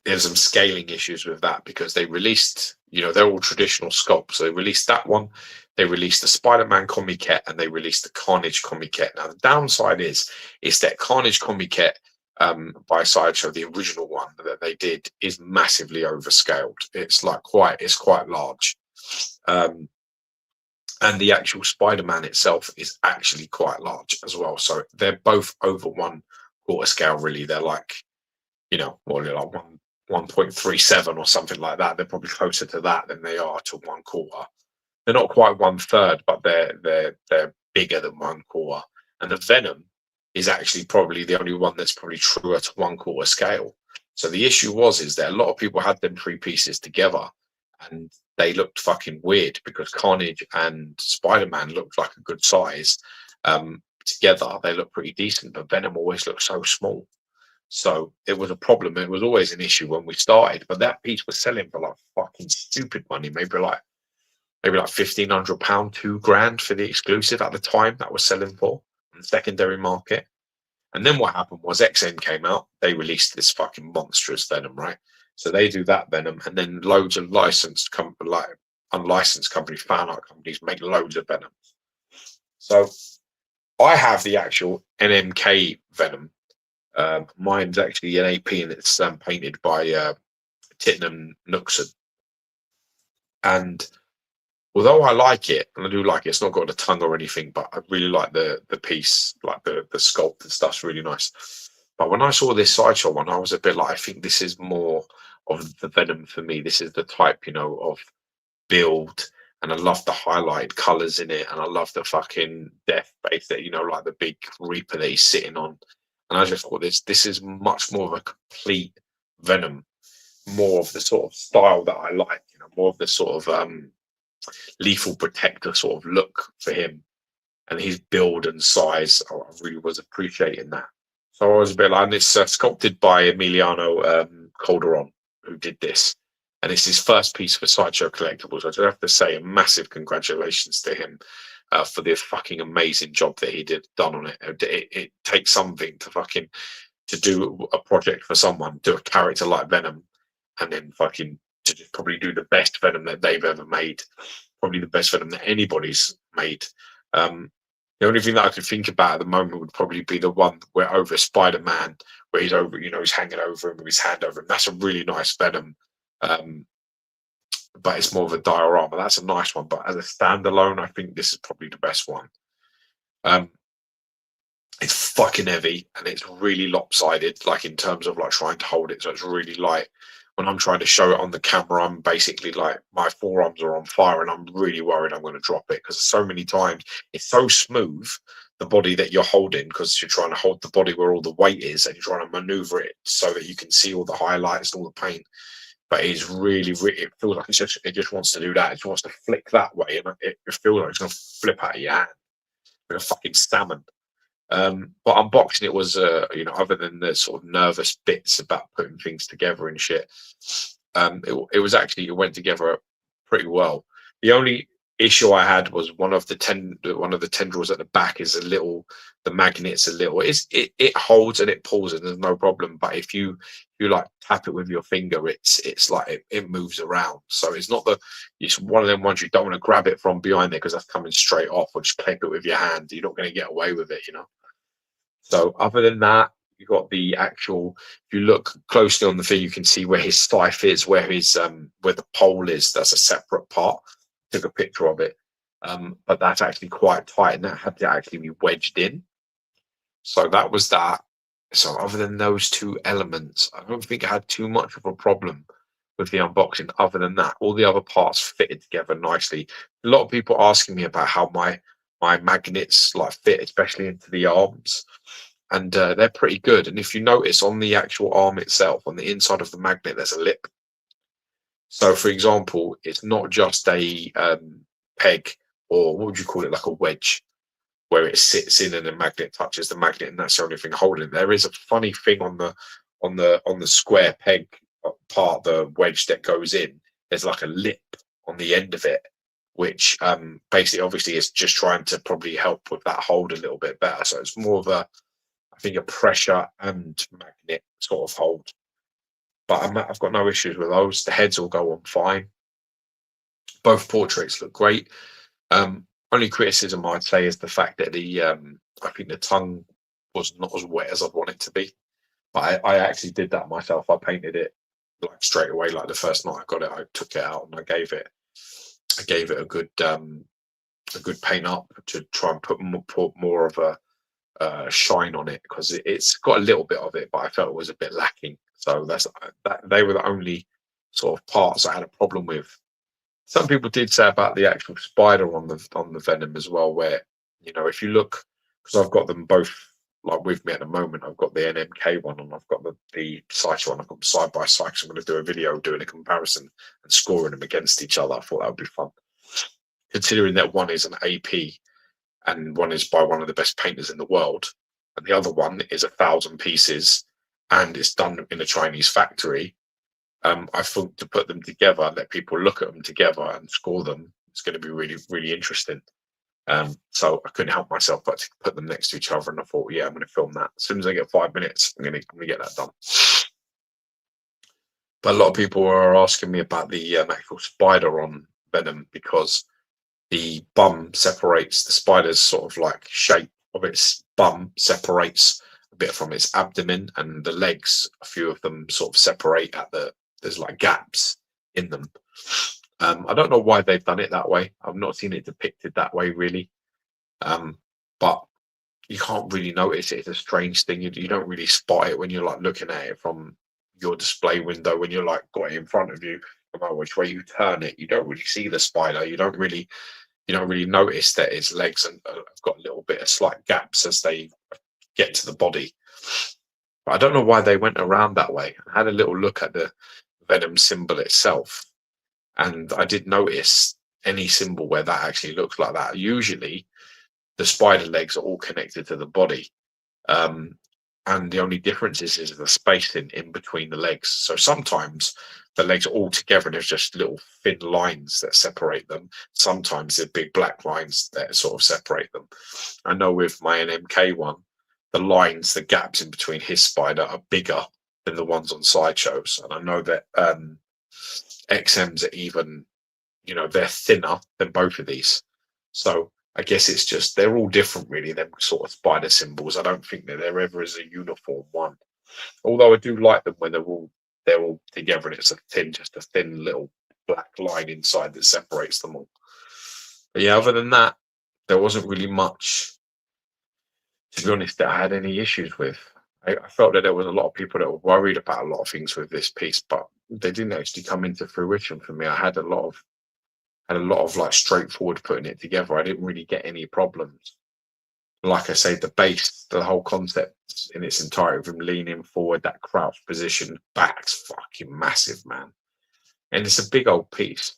there's some scaling issues with that because they released, they're all traditional sculpts. So they released that one, they released the Spider-Man Comiquette, and they released the Carnage Comiquette. Now the downside is that Carnage Comiquette by Sideshow, the original one that they did, is massively overscaled. It's quite large. And the actual Spider-Man itself is actually quite large as well. So they're both over 1 quarter scale, really. They're like, like 1.37 or something like that. They're probably closer to that than they are to 1 quarter. They're not quite 1/3, but they're bigger than 1 quarter. And the Venom is actually probably the only one that's probably truer to 1 quarter scale. So the issue is that a lot of people had them 3 pieces together, and they looked fucking weird because Carnage and Spider-Man looked like a good size. Together, they look pretty decent, but Venom always looked so small. So it was a problem. It was always an issue when we started, but that piece was selling for like fucking stupid money, maybe like £1,500, £2,000 for the exclusive at the time that was selling for on the secondary market. And then what happened was XN came out. They released this fucking monstrous Venom, right? So they do that Venom, and then loads of unlicensed companies, fan art companies, make loads of Venom. So I have the actual NMK Venom. Mine's actually an AP, and it's painted by Tittenham Nuxon. And although I like it, and I do like it, it's not got a tongue or anything, but I really like the piece, like the sculpt and stuff's really nice. But when I saw this Sideshow one, I was a bit like, I think this is more of the Venom for me. This is the type, you know, of build, and I love the highlight colours in it, and I love the fucking death base that, you know, like the big Reaper that he's sitting on. And I just thought this is much more of a complete Venom, more of the sort of style that I like, you know, more of the sort of lethal protector sort of look for him, and his build and size. I really was appreciating that. So I was a bit like, and it's sculpted by Emiliano Calderon, who did this, and it's his first piece for Sideshow Collectibles. I do have to say a massive congratulations to him for the fucking amazing job that he done on it. It takes something to do a project for someone, do a character like Venom, and then fucking to just probably do the best Venom that they've ever made, probably the best Venom that anybody's made. The only thing that I could think about at the moment would probably be the one where over Spider-Man, where he's over, you know, he's hanging over him with his hand over him. That's a really nice Venom, but it's more of a diorama. That's a nice one, but as a standalone, I think this is probably the best one. It's fucking heavy, and it's really lopsided, like in terms of like trying to hold it, so it's really light. When I'm trying to show it on the camera, I'm basically like, my forearms are on fire, and I'm really worried I'm going to drop it, because so many times it's so smooth, the body that you're holding, because you're trying to hold the body where all the weight is, and you're trying to maneuver it so that you can see all the highlights and all the paint. But it's really, it feels like it just wants to do that. It just wants to flick that way, and it feels like it's going to flip out of your hand like a fucking salmon. But unboxing it was, you know, other than the sort of nervous bits about putting things together and shit, it went together pretty well. The only issue I had was one of the tendrils at the back is the magnet's a little, it holds and it pulls and there's no problem. But if you like tap it with your finger, it's like it moves around. So it's one of them ones you don't want to grab it from behind there, because that's coming straight off, or just clip it with your hand. You're not going to get away with it, you know. So other than that, you got the actual, if you look closely on the thing, you can see where his scythe is, where the pole is. That's a separate part. Took a picture of it, but that's actually quite tight, and that had to actually be wedged in. So that was that. So other than those two elements, I don't think I had too much of a problem with the unboxing. Other than that, all the other parts fitted together nicely. A lot of people asking me about how my magnets like fit, especially into the arms, and they're pretty good. And if you notice on the actual arm itself, on the inside of the magnet, there's a lip. So, for example, it's not just a peg, or what would you call it, like a wedge, where it sits in and the magnet touches the magnet, and that's the only thing holding it. There is a funny thing on the square peg part, the wedge that goes in. There's like a lip on the end of it, which basically, obviously, is just trying to probably help with that hold a little bit better. So it's more of I think, a pressure and magnet sort of hold. But I've got no issues with those. The heads all go on fine. Both portraits look great. Only criticism I'd say is the fact that I think the tongue was not as wet as I'd want it to be. But I actually did that myself. I painted it like straight away. Like the first night I got it, I took it out and I gave it a good paint up to try and put more of a shine on it, because it's got a little bit of it, but I felt it was a bit lacking. So they were the only sort of parts I had a problem with. Some people did say about the actual spider on the Venom as well, where, you know, if you look, because I've got them both like with me at the moment. I've got the NMK one and I've got the Sideshow one. I've got them side by side, so I'm going to do a video doing a comparison and scoring them against each other. I thought that would be fun, considering that one is an AP and one is by one of the best painters in the world, and the other one is 1,000 pieces and it's done in a Chinese factory. I think to put them together and let people look at them together and score them, it's going to be really, really interesting. So I couldn't help myself but to put them next to each other, and I thought, yeah, I'm going to film that. As soon as I get 5 minutes, I'm going to get that done. But a lot of people are asking me about the actual spider on Venom, because the bum separates, the spider's sort of like shape of its bum separates a bit from its abdomen, and the legs, a few of them sort of separate there's like gaps in them. I don't know why they've done it that way. I've not seen it depicted that way really. But you can't really notice it. It's a strange thing. You don't really spot it when you're like looking at it from your display window, when you're like got it in front of you. No matter which way you turn it, you don't really see the spider. You don't really notice that its legs have got a little bit of slight gaps as they get to the body. But I don't know why they went around that way. I had a little look at the venom symbol itself, and I did notice any symbol where that actually looks like that. Usually the spider legs are all connected to the body, and the only difference is the spacing in between the legs. So sometimes the legs are all together and there's just little thin lines that separate them. Sometimes there's big black lines that sort of separate them. I know with my NMK one, the gaps in between his spider are bigger than the ones on sideshows, and I know that XMs are even, they're thinner than both of these. So I guess it's just they're all different, really. Them sort of spider symbols. I don't think that they're ever as a uniform one. Although I do like them when they're all together and it's just a thin little black line inside that separates them all. But yeah, other than that, there wasn't really much, to be honest, that I had any issues with. I felt that there was a lot of people that were worried about a lot of things with this piece, but they didn't actually come into fruition for me. I had a lot of like straightforward putting it together. I didn't really get any problems. Like I say, the base, the whole concept in its entirety of him leaning forward, that crouch position, back's fucking massive, man. And it's a big old piece.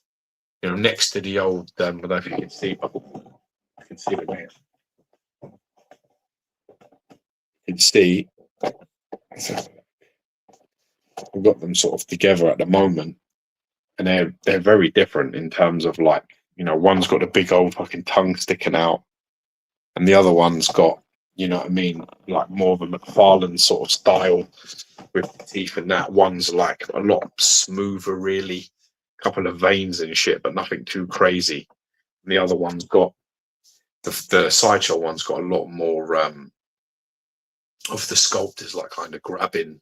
Next to the old, I don't know if you can see, but I can see it there. You can see, I've got them sort of together at the moment, and they're very different in terms of like, one's got a big old fucking tongue sticking out, and the other one's got, like more of a McFarlane sort of style with the teeth, and that one's like a lot smoother, really, a couple of veins and shit, but nothing too crazy. And the other one's got the sideshow one's got a lot more of the sculpt is like kind of grabbing.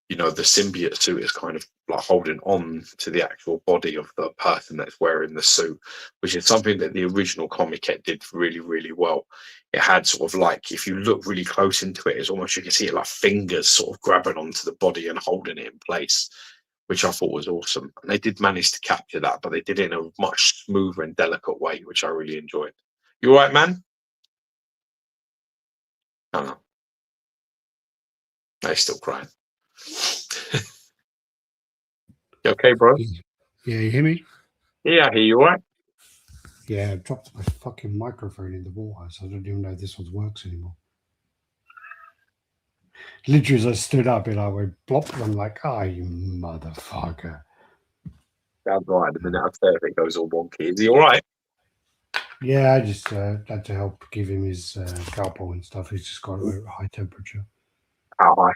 The symbiote suit is kind of like holding on to the actual body of the person that's wearing the suit, which is something that the original comic did really, really well. It had sort of like, if you look really close into it, it's almost, you can see it like fingers sort of grabbing onto the body and holding it in place, which I thought was awesome. And they did manage to capture that, but they did it in a much smoother and delicate way, which I really enjoyed. You all right, man? I don't know. They're still crying. You okay, bro? Yeah, you hear me? Yeah, I hear you, all right? Yeah, I dropped my fucking microphone in the water, so I don't even know if this one works anymore. Literally, as I stood up, it like went blop, and I'm like, you motherfucker. Sounds all right. The minute I say if it goes all wonky. Is he all right? Yeah, I just had to help give him his scalpel and stuff. He's just got a high temperature. How high?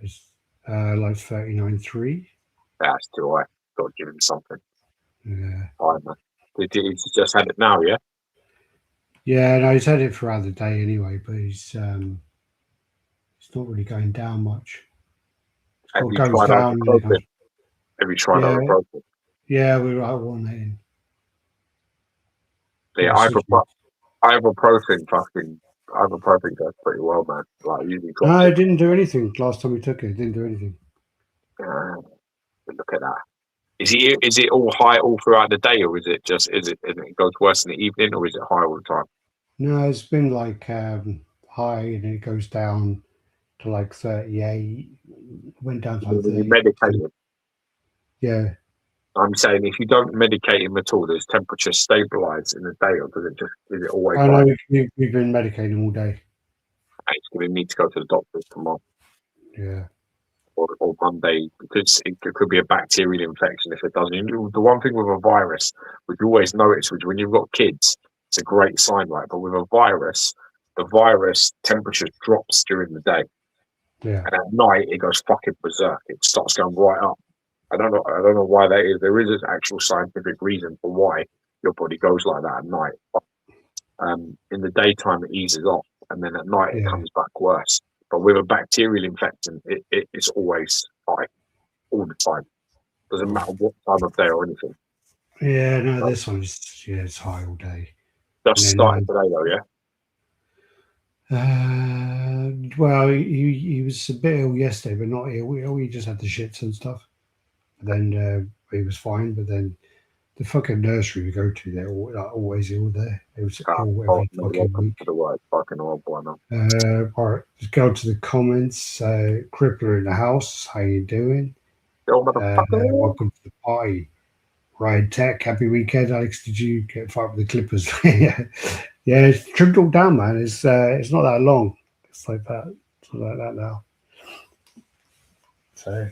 It's like 39.3. That's too high. Got to give him something. Yeah. All right, man. He's just had it now, yeah? Yeah, no, he's had it throughout the day anyway, but he's not really going down much. Have you tried ibuprofen? Have you tried ibuprofen? Yeah, we were alternating. Yeah, ibuprofen does pretty well, man. Like usually. No, it didn't do anything. Last time we took it, it didn't do anything. Look at that. Is it all high all throughout the day, or is it it goes worse in the evening, or is it high all the time? No, it's been like high, and it goes down to like 38. Went down to like 30. Medicate him. Yeah. I'm saying if you don't medicate him at all, does temperature stabilize in the day, or is it always? I know we've been medicating all day. It's going to need to go to the doctor tomorrow. Yeah. Or Monday, because it could be a bacterial infection if it doesn't. The one thing with a virus, which you always notice, which when you've got kids, it's a great sign, right? But with a virus, the virus temperature drops during the day, yeah, and at night it goes fucking berserk. It starts going right up. I don't know why that is. There is an actual scientific reason for why your body goes like that at night. But, in the daytime, it eases off, and then at night it comes back worse. But with a bacterial infection, it's always high, all the time. Doesn't matter what time of day or anything. Yeah, no, this one's it's high all day. Just started today though, yeah. Well, he was a bit ill yesterday, but not ill. He just had the shits and stuff. But then he was fine. But then the fucking nursery we go to, they're always ill there. It was ill every fucking week. To the word, fucking old boy now. All right, let's go to the comments. Crippler in the house, how you doing? Welcome to the party. Ride Tech, happy weekend, Alex. Did you get fight with the Clippers? Yeah, it's trimmed all down, man. It's not that long. It's like that. It's not like that now. So,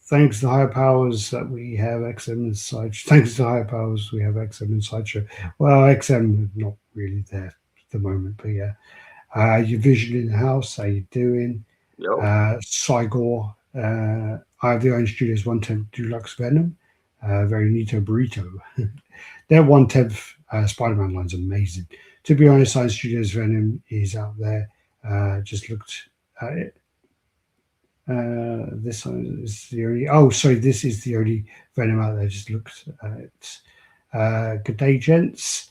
thanks to the higher powers that we have XM inside. Thanks to the higher powers we have XM inside show. Well, XM not really there at the moment, but yeah. Your vision in the house. How you doing? Cygor. I have the Orange Studios 110 Deluxe Venom. Very neato burrito. Their 110th Spider-Man line's amazing. To be honest, Science Studios Venom is out there. Just looked at it. This one is the only. Oh, sorry, this is the only Venom out there. Just looked at it. Good day, gents.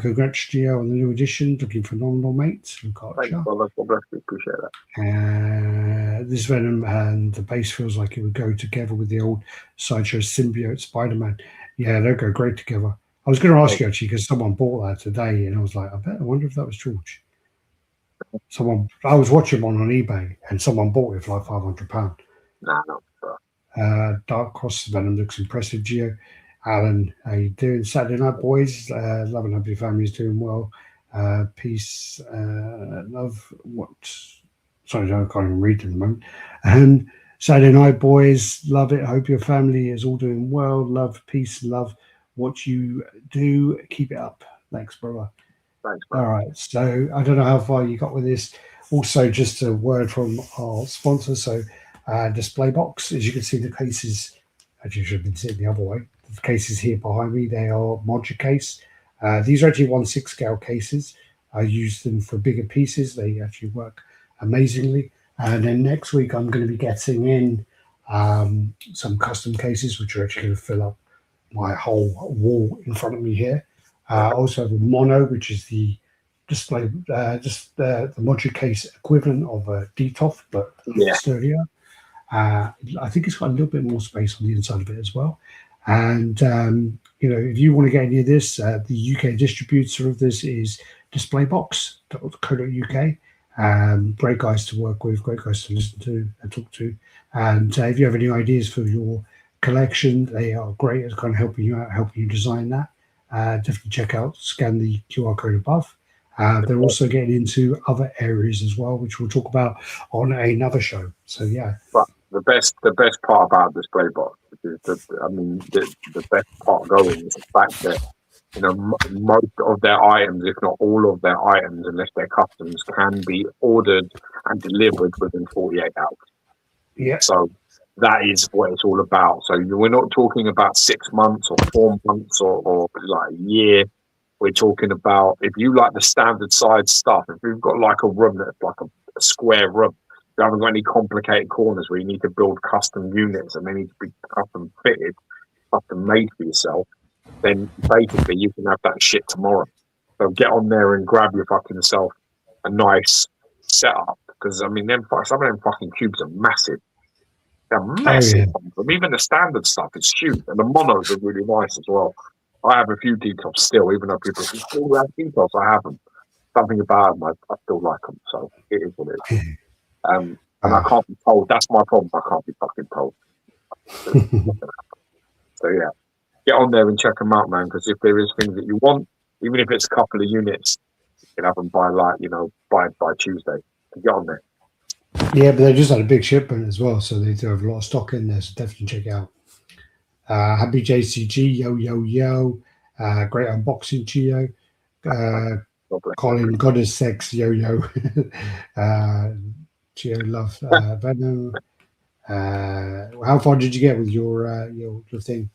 Congrats, Geo, on the new edition. Looking phenomenal, mate. Thanks, brother. Appreciate that. This Venom and the base feels like it would go together with the old Sideshow symbiote Spider-Man. Yeah, they'll go great together. I was going to ask you actually because someone bought that today, and I was like, I wonder if that was George. I was watching one on eBay, and someone bought it for like £500. Nah, no. Dark Cross Venom looks impressive, Geo. Alan, how you doing? Saturday night, boys. Love and hope your family's doing well. Peace, love. What? Sorry, I can't even read at the moment. Saturday night, boys. Love it. Hope your family is all doing well. Love, peace, love what you do. Keep it up. Thanks, brother. Thanks, brother. All right. So I don't know how far you got with this. Also, just a word from our sponsor. So, Display Box. As you can see, the cases. Actually, should have been sitting the other way. The cases here behind me, they are modular case. These are actually 1/6 scale cases. I use them for bigger pieces. They actually work amazingly. And then next week, I'm going to be getting in some custom cases, which are actually going to fill up my whole wall in front of me here. I also have a mono, which is the display, the modular case equivalent of a DTOF, but sturdier. I think it's got a little bit more space on the inside of it as well. And, if you want to get any of this, the UK distributor of this is displaybox.co.uk. Great guys to work with, great guys to listen to and talk to. And if you have any ideas for your collection, they are great at kind of helping you out, helping you design that. Definitely scan the QR code above. They're also getting into other areas as well, which we'll talk about on another show. So, yeah. But the best part about Display Box is the best part going is the fact that most of their items, if not all of their items, unless they're customs, can be ordered and delivered within 48 hours. Yeah. So that is what it's all about. So we're not talking about 6 months or 4 months or like a year. We're talking about, if you like the standard size stuff, if you've got like a room that's like a square room, you haven't got any complicated corners where you need to build custom units and they need to be custom fitted, custom made for yourself, then basically you can have that shit tomorrow. So get on there and grab your fucking self a nice setup. Because, some of them fucking cubes are massive. They're massive. Oh, yeah. Even the standard stuff is huge. And the monos are really nice as well. I have a few detops still, even though people say, oh, have detops, I have them. Something about them, I still like them. So it is what it is. And I can't be told. That's my problem. I can't be fucking told. So yeah, get on there and check them out, man. Because if there is things that you want, even if it's a couple of units, you can have them by by Tuesday. So get on there. Yeah, but they just had a big shipment as well, so they do have a lot of stock in there. So definitely check it out. Happy JCG, yo. Great unboxing, Geo. Colin, Goddess Sex, yo. Geo love Venom. How far did you get with your thing?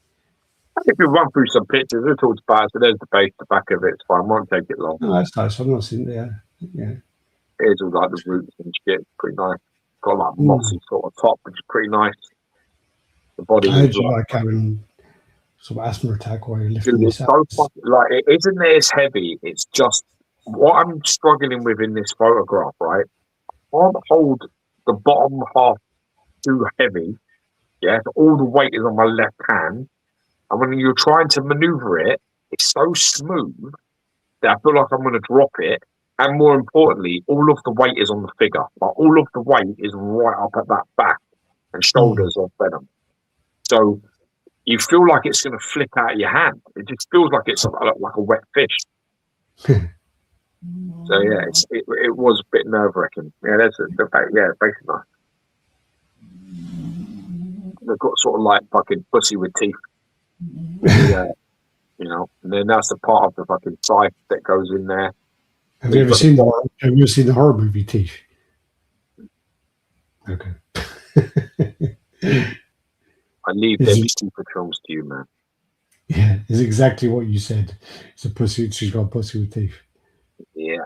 If you run through some pictures, it's all bad. So there's the base, the back of it. It's fine. Won't take it long. Oh, that's nice. I've not seen it. Yeah. Here's all like the roots and shit. It's pretty nice. Got like mossy sort of top, which is pretty nice. The body. I heard you like having some asthma attack while you're lifting this up. Like it isn't this heavy. It's just what I'm struggling with in this photograph. Right, I can't hold the bottom half too heavy. Yeah, so all the weight is on my left hand, and when you're trying to maneuver it, it's so smooth that I feel like I'm going to drop it. And more importantly, all of the weight is on the figure. Like all of the weight is right up at that back and shoulders of Venom. So you feel like it's going to flip out of your hand. It just feels like it's like a wet fish. So yeah, it was a bit nerve wracking. Yeah, that's the fact. Yeah, basically nice. They've got sort of like fucking pussy with teeth. Yeah, you know, and then that's the part of the fucking scythe that goes in there. Have you ever seen the horror movie Teeth? Okay. I leave them stupid films to you, man. Yeah, it's exactly what you said. It's a pussy. She's got a pussy with teeth. Yeah.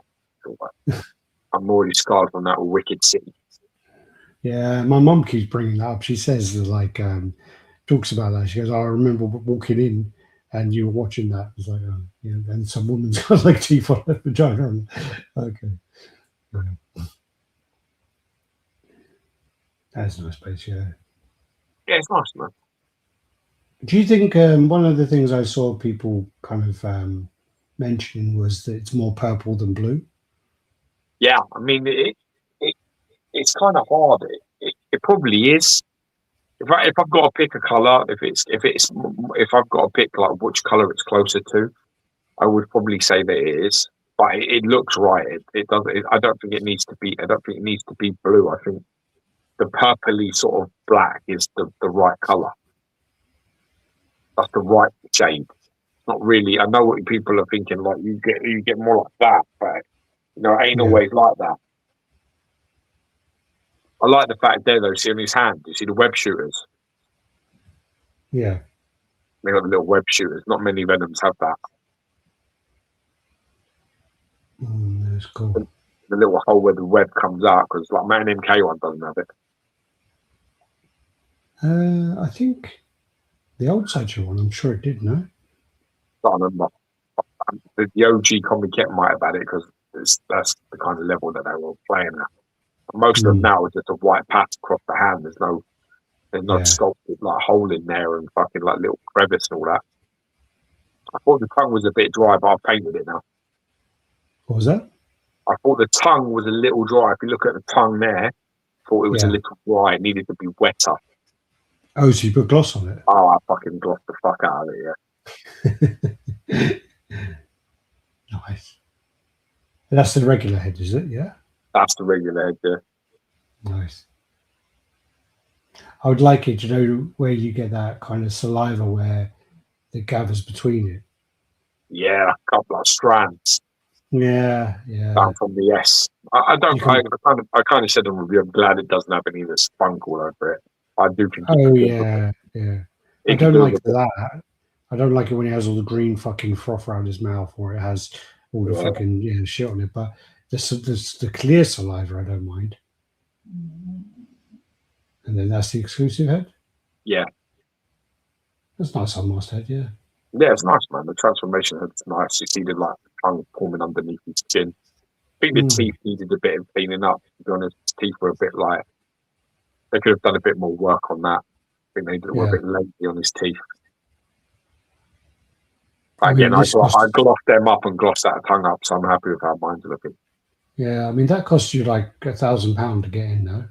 I'm already scarred from that wicked city. Yeah, my mum keeps bringing that up. She says that, like, talks about that. She goes, I remember walking in and you were watching that. It's like, yeah, and some woman's got like teeth on her vagina. Okay. Yeah. That's a nice place, yeah. Yeah, it's nice, man. Do you think one of the things I saw people kind of mentioning was that it's more purple than blue? Yeah, I mean, it's kind of hard. It probably is. If I've got to pick a color, if I've got to pick like which color it's closer to, I would probably say that it is. But it looks right. It doesn't. I don't think it needs to be. I don't think it needs to be blue. I think the purpley sort of black is the right color. That's the right shade. Not really. I know what people are thinking. Like you get more like that, but you know, it ain't always like that. I like the fact there though. See on his hand, you see the web shooters. Yeah, they got the little web shooters. Not many Venoms have that. That's cool. The little hole where the web comes out, because like Man MK one doesn't have it. I think the old Satchel one, I'm sure it did, no? I don't remember. The OG Comic Kit might have had it because that's the kind of level that they were playing at. Most of them now is just a white patch across the hand. There's no sculpted like hole in there and fucking like little crevice and all that. I thought the tongue was a bit dry, but I've painted it now. What was that? I thought the tongue was a little dry. If you look at the tongue there, I thought it was a little dry. It needed to be wetter. Oh, so you put gloss on it? Oh, I fucking glossed the fuck out of it, yeah. Nice. That's the regular head, is it? Yeah? That's the regular head, yeah. Nice. I would like it to know where you get that kind of saliva where it gathers between it. Yeah, a couple of strands. Yeah. Down from the S. I kind of said in the review, I'm glad it doesn't have any of the spunk all over it. I do think. Oh yeah. I don't like that. I don't like it when he has all the green fucking froth around his mouth, or it has all the fucking shit on it. But the clear saliva, I don't mind. And then that's the exclusive head. Yeah, that's nice on Master Head. Yeah. Yeah, it's nice, man. The transformation head's nice. You see the like tongue forming underneath his chin. I think the teeth needed a bit of cleaning up. To be honest, his teeth were a bit like they could have done a bit more work on that. I think they were a bit lazy on his teeth. Again, I glossed them up and glossed that tongue up, so I'm happy with how mine's looking. Yeah, I mean that cost you like £1,000 to get in, though.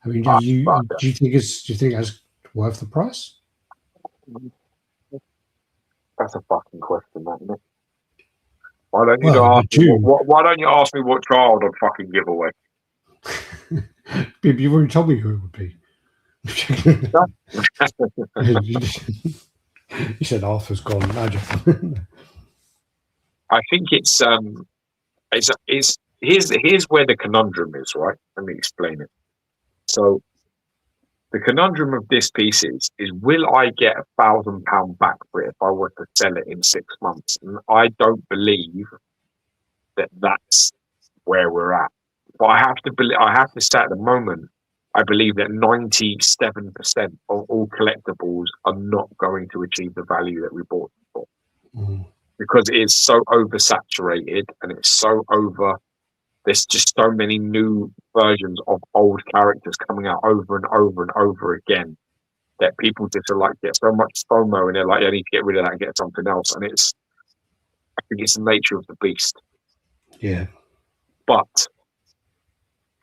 I mean, do you think it's worth the price? That's a fucking question, man. Isn't it? Why don't you ask me what child I'd fucking give away? You've already told me who it would be. You said Arthur's gone. Imagine. I think it's here's where the conundrum is, right? Let me explain it. So The conundrum of this piece is will I get £1,000 back for it if I were to sell it in 6 months? And I don't believe that that's where we're at. But I have to say at the moment, I believe that 97% of all collectibles are not going to achieve the value that we bought them for. Because it is so oversaturated and it's so over. There's just so many new versions of old characters coming out over and over and over again that people just are like, get so much FOMO and they're like, I need to get rid of that and get something else. And I think it's the nature of the beast. Yeah. But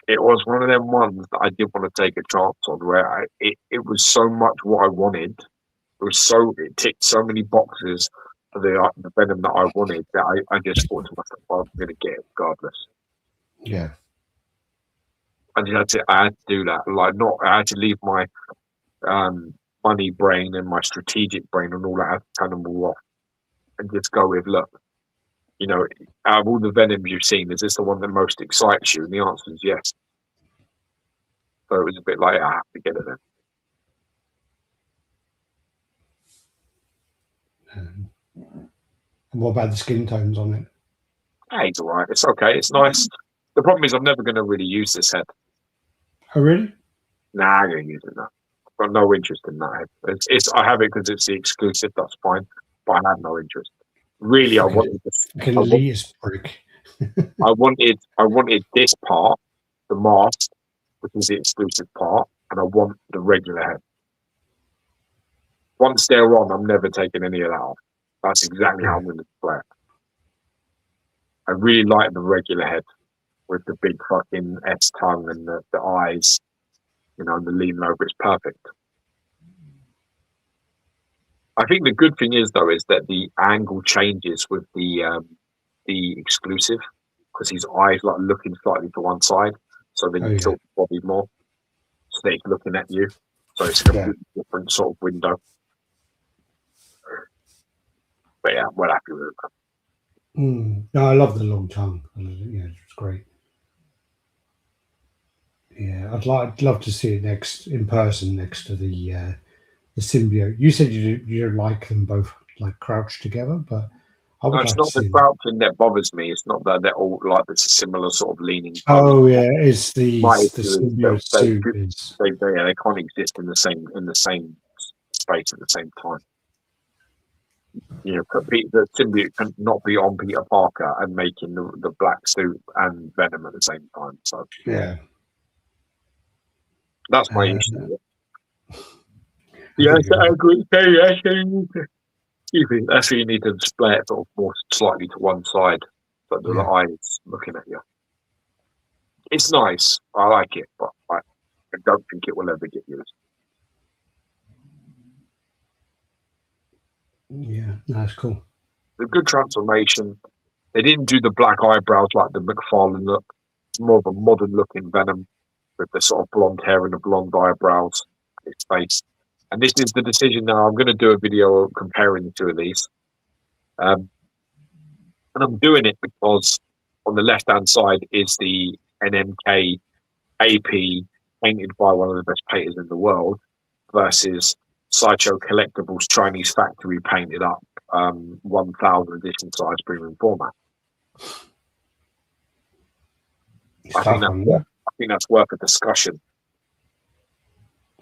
it was one of them ones that I did want to take a chance on, where it was so much what I wanted. It ticked so many boxes for the Venom that I wanted that I just thought to myself, well, I'm going to get it regardless. Yeah. I had to do that. I had to leave my money brain and my strategic brain and all that. I had to kind of move off and just go with, look, out of all the Venoms you've seen, is this the one that most excites you? And the answer is yes. So it was a bit like, I have to get it then. And what about the skin tones on it? Hey, it's all right. It's okay. It's nice. The problem is I'm never going to really use this head. Oh, really? Nah, I'm going to use it now. I've got no interest in that head. I have it because it's the exclusive. That's fine. But I have no interest. Really, I wanted this. I wanted this part, the mask, which is the exclusive part, and I want the regular head. Once they're on, I'm never taking any of that off. That's exactly how I'm going to play it. I really like the regular head with the big fucking S tongue and the eyes, and the lean over. It's perfect. I think the good thing is, though, is that the angle changes with the exclusive, because his eyes like looking slightly to one side, so then you tilt the body more, so that he's looking at you. So it's a completely different sort of window. But yeah, I'm well happy with it. No, I love the long tongue. Yeah, it's great. Yeah, I'd love to see it in person next to the symbiote. You said you don't like them both like crouched together, but I would it's not the crouching that bothers me. It's not that they're all like this similar sort of leaning. Oh yeah, it's the symbiote suit. They can't exist in the same space at the same time. The symbiote can not be on Peter Parker and making the black suit and Venom at the same time. So yeah, that's my issue. Yes, I agree. That's where you need to display it sort of more slightly to one side, so the eyes looking at you. It's nice. I like it, but I don't think it will ever get used. Yeah, that's cool. The good transformation. They didn't do the black eyebrows like the McFarlane look. It's more of a modern looking Venom with the sort of blonde hair and the blonde eyebrows, his face. And this is the decision now. I'm going to do a video comparing the two of these. And I'm doing it because on the left-hand side is the NMK AP painted by one of the best painters in the world versus Sideshow Collectibles Chinese factory painted up 1,000 edition size premium format. I think that's worth a discussion.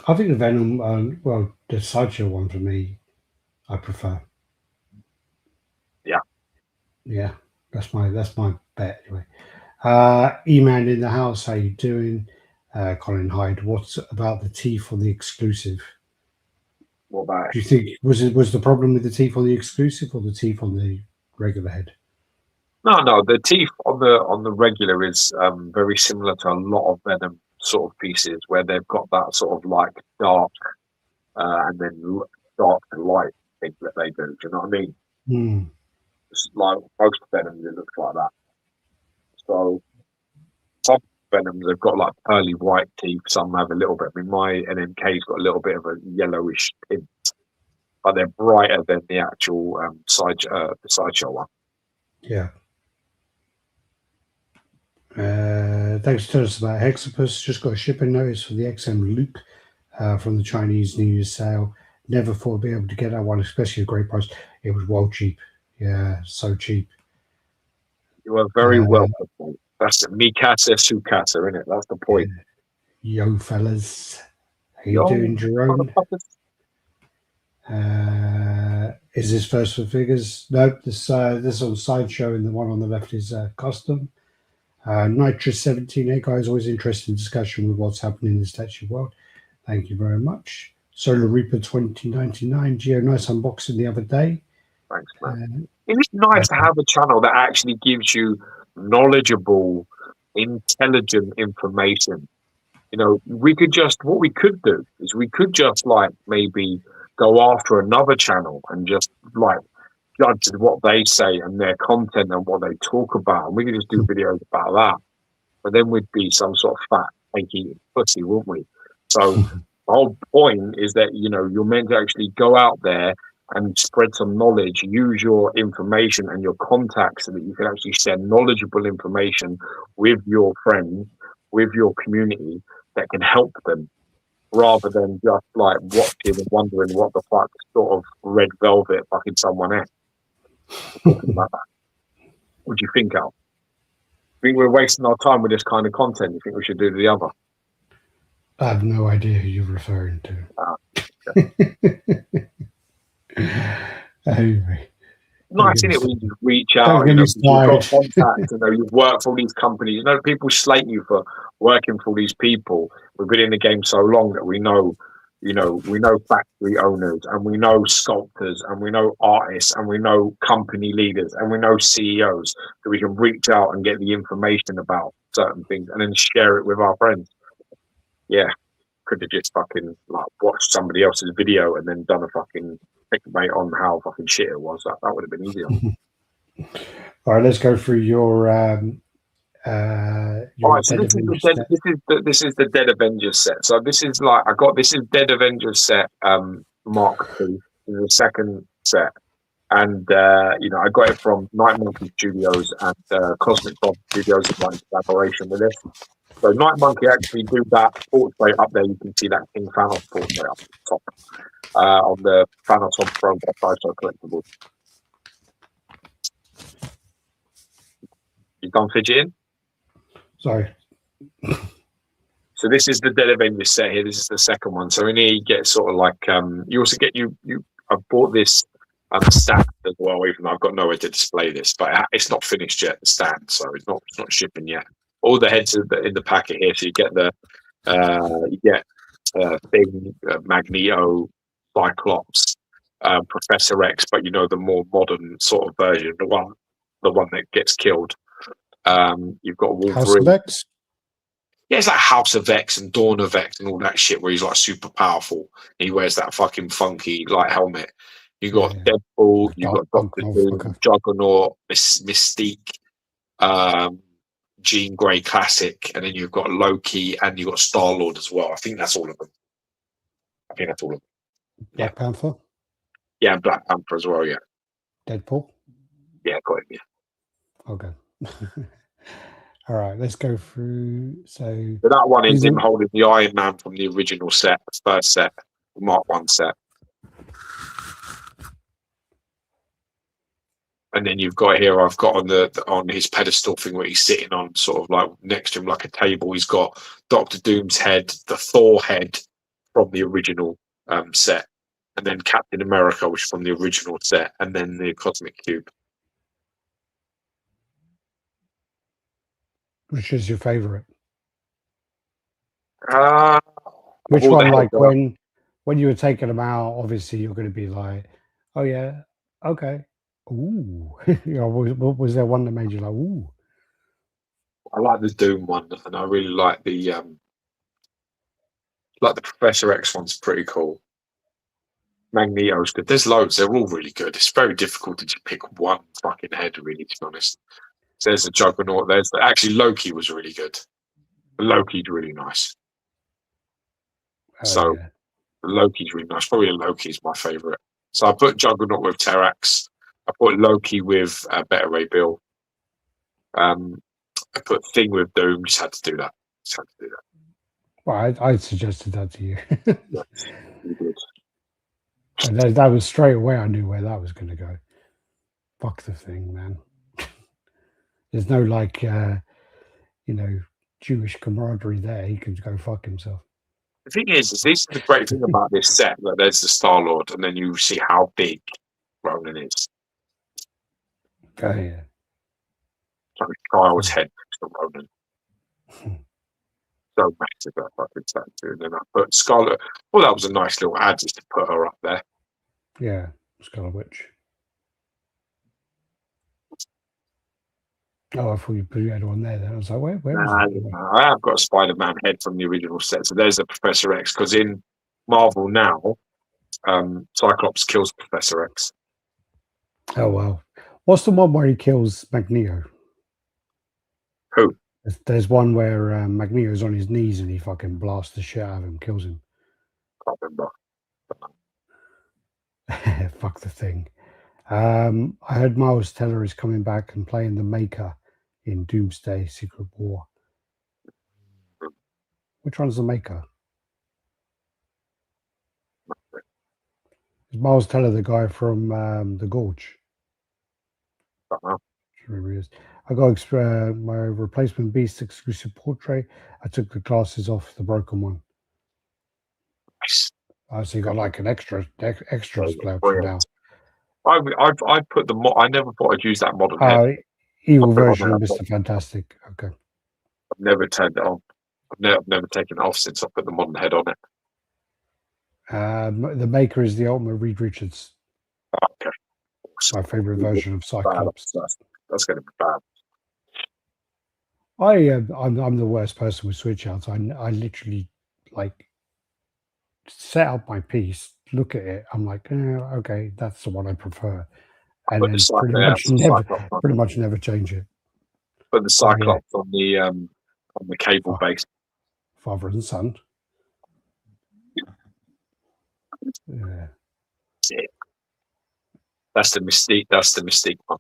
I think the Venom, the Sideshow one for me, I prefer. Yeah, that's my bet anyway. E-Man in the house, how you doing? Colin Hyde, what's about the teeth on the exclusive? What about it? Do you think was the problem with the teeth on the exclusive or the teeth on the regular head? No, the teeth on the regular is very similar to a lot of Venom sort of pieces where they've got that sort of like dark and then dark to light thing that they do. Do you know what I mean? It's like most Venoms, it looks like that. So some Venoms have got like pearly white teeth. Some have a little bit. I mean, my NMK's got a little bit of a yellowish tint, but they're brighter than the actual Sideshow one. Yeah. Thanks for telling us about Hexapus. Just got a shipping notice for the XM Luke from the Chinese New Year sale. Never thought I'd be able to get that one, especially a great price. It was well cheap. Yeah, so cheap. You are very welcome. That's Mikasa Sukasa, isn't it? That's the point. Yo, fellas. How you doing, Jerome? Is this first for figures? No, this on Sideshow, and the one on the left is custom. Nitrous 17. Hey guys, always interesting discussion with what's happening in the statue world. Thank you very much. Solar Reaper 2099. Geo, nice unboxing the other day. Thanks, man. It's nice to have a channel that actually gives you knowledgeable, intelligent information. You know, what we could do is we could just like maybe go after another channel and just like judge what they say and their content and what they talk about. And we could just do videos about that. But then we'd be some sort of fat, hanky pussy, wouldn't we? So the whole point is that, you know, you're meant to actually go out there and spread some knowledge, use your information and your contacts so that you can actually share knowledgeable information with your friends, with your community that can help them, rather than just like watching and wondering what the fuck sort of red velvet fucking someone else. Talking about that. What do you think, Al? Think we're wasting our time with this kind of content? You think we should do the other? I have no idea who you're referring to. Okay. Anyway. Nice, isn't it, when you reach out, you know, you've got contacts, you know, you've worked for all these companies, you know, people slate you for working for these people. We've been in the game so long that we know factory owners, and we know sculptors, and we know artists, and we know company leaders, and we know CEOs, that we can reach out and get the information about certain things and then share it with our friends. Yeah, could have just fucking like watched somebody else's video and then done a fucking clickbait on how fucking shit it was. That would have been easier. All right, let's go through your all right, so this is the Dead Avengers set. So this is Dead Avengers set Mark II. This is the second set, and you know, I got it from Night Monkey Studios and Cosmic Bob Studios in collaboration with this. So Night Monkey actually do that portrait up there. You can see that King Thanos portrait up top on the Thanos on Throne by DC Collectibles. You done fidgeting? Sorry. So this is the Dead Avengers set here. This is the second one. So in here you get sort of like you also get I bought this stand as well, even though I've got nowhere to display this, but it's not finished yet, the stand, so it's not shipping yet. All the heads are in the packet here, so you get Thing, Magneto, Cyclops, Professor X, but you know, the more modern sort of version, the one that gets killed. You've got Wolverine. House of X? Yeah, it's like House of X and Dawn of X and all that shit where he's like super powerful. He wears that fucking funky like helmet. You got Deadpool, you got Doctor Doom, Juggernaut, Mystique, Jean Grey Classic, and then you've got Loki and you've got Star-Lord as well. I think that's all of them. Black Panther? Yeah, and Black Panther as well, yeah. Deadpool? Yeah, got him, yeah. Okay. All right, let's go through. So that one is him holding the Iron Man from the original set, the first set, the Mark 1 set. And then you've got here, I've got on his pedestal thing where he's sitting on, sort of like next to him like a table. He's got Doctor Doom's head, the Thor head from the original set, and then Captain America, which is from the original set, and then the Cosmic Cube. Which is your favorite? Which one? Like when you were taking them out, obviously you're going to be like, oh yeah, okay. Ooh, you know, was there one that made you like, ooh? I like the Doom one, and I really like the Professor X one's pretty cool. Magneto's good. There's loads. They're all really good. It's very difficult to just pick one fucking head, really, to be honest. So there's the Juggernaut. Actually Loki was really good. Loki's really nice. Loki's really nice. Probably Loki's my favourite. So I put Juggernaut with Terrax. I put Loki with Beta Ray Bill. I put Thing with Doom. Just had to do that. Well, I suggested that to you. Yes, you did. And that was straight away. I knew where that was going to go. Fuck the thing, man. There's no like, Jewish camaraderie there. He can go fuck himself. The thing is this is the great thing about this set, that there's the Star-Lord, and then you see how big Ronan is. Oh yeah. Like a child's head next to Ronan. So massive, that fucking statue. And then I put Scarlet. Well, that was a nice little ad just to put her up there. Yeah, Scarlet Witch. Oh, I thought you had one there. Then I was like, where is it? I have got a Spider-Man head from the original set, so there's a Professor X. Because in Marvel now, Cyclops kills Professor X. Oh well. What's the one where he kills Magneto? Who? There's one where Magneto's on his knees and he fucking blasts the shit out of him, kills him. Can't remember. Fuck the thing. I heard Miles Teller is coming back and playing the Maker in Doomsday Secret War. Which one's the Maker? Is Miles Teller the guy from The Gorge? Don't know. I got my replacement Beast exclusive portrait. I took the glasses off the broken one. Nice. So you got like an extra sculpture now. I put the I never thought I'd use that modern head. Evil version of Mr. Fantastic. Okay. I've never turned it on. I've never taken it off since I put the modern head on it. The Maker is the ultimate Reed Richards. Okay. My favorite version of Cyclops. That's going to be bad. I'm the worst person with switch outs. I literally like set up my piece, look at it. I'm like, okay, that's the one I prefer, and then pretty much never change it. Put the Cyclops on the cable base. Father and son. Yeah. That's the Mystique. That's the Mystique one.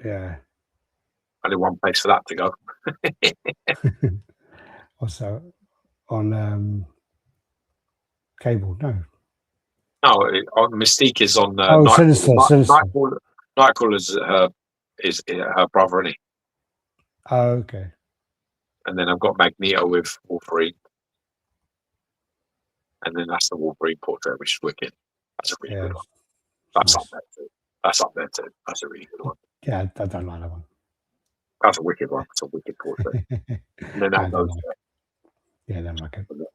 Yeah. Only one place for that to go. Also, on cable, no. No, on Mystique is on. Sinister. Nightcrawler is her brother, isn't he? Oh, okay. And then I've got Magneto with Wolverine. And then that's the Wolverine portrait, which is wicked. That's a really good one. That's nice. Up there too. That's a really good one. Yeah, I don't like that one. That's a wicked one. It's a wicked portrait. And then that goes there. Yeah, then like it. That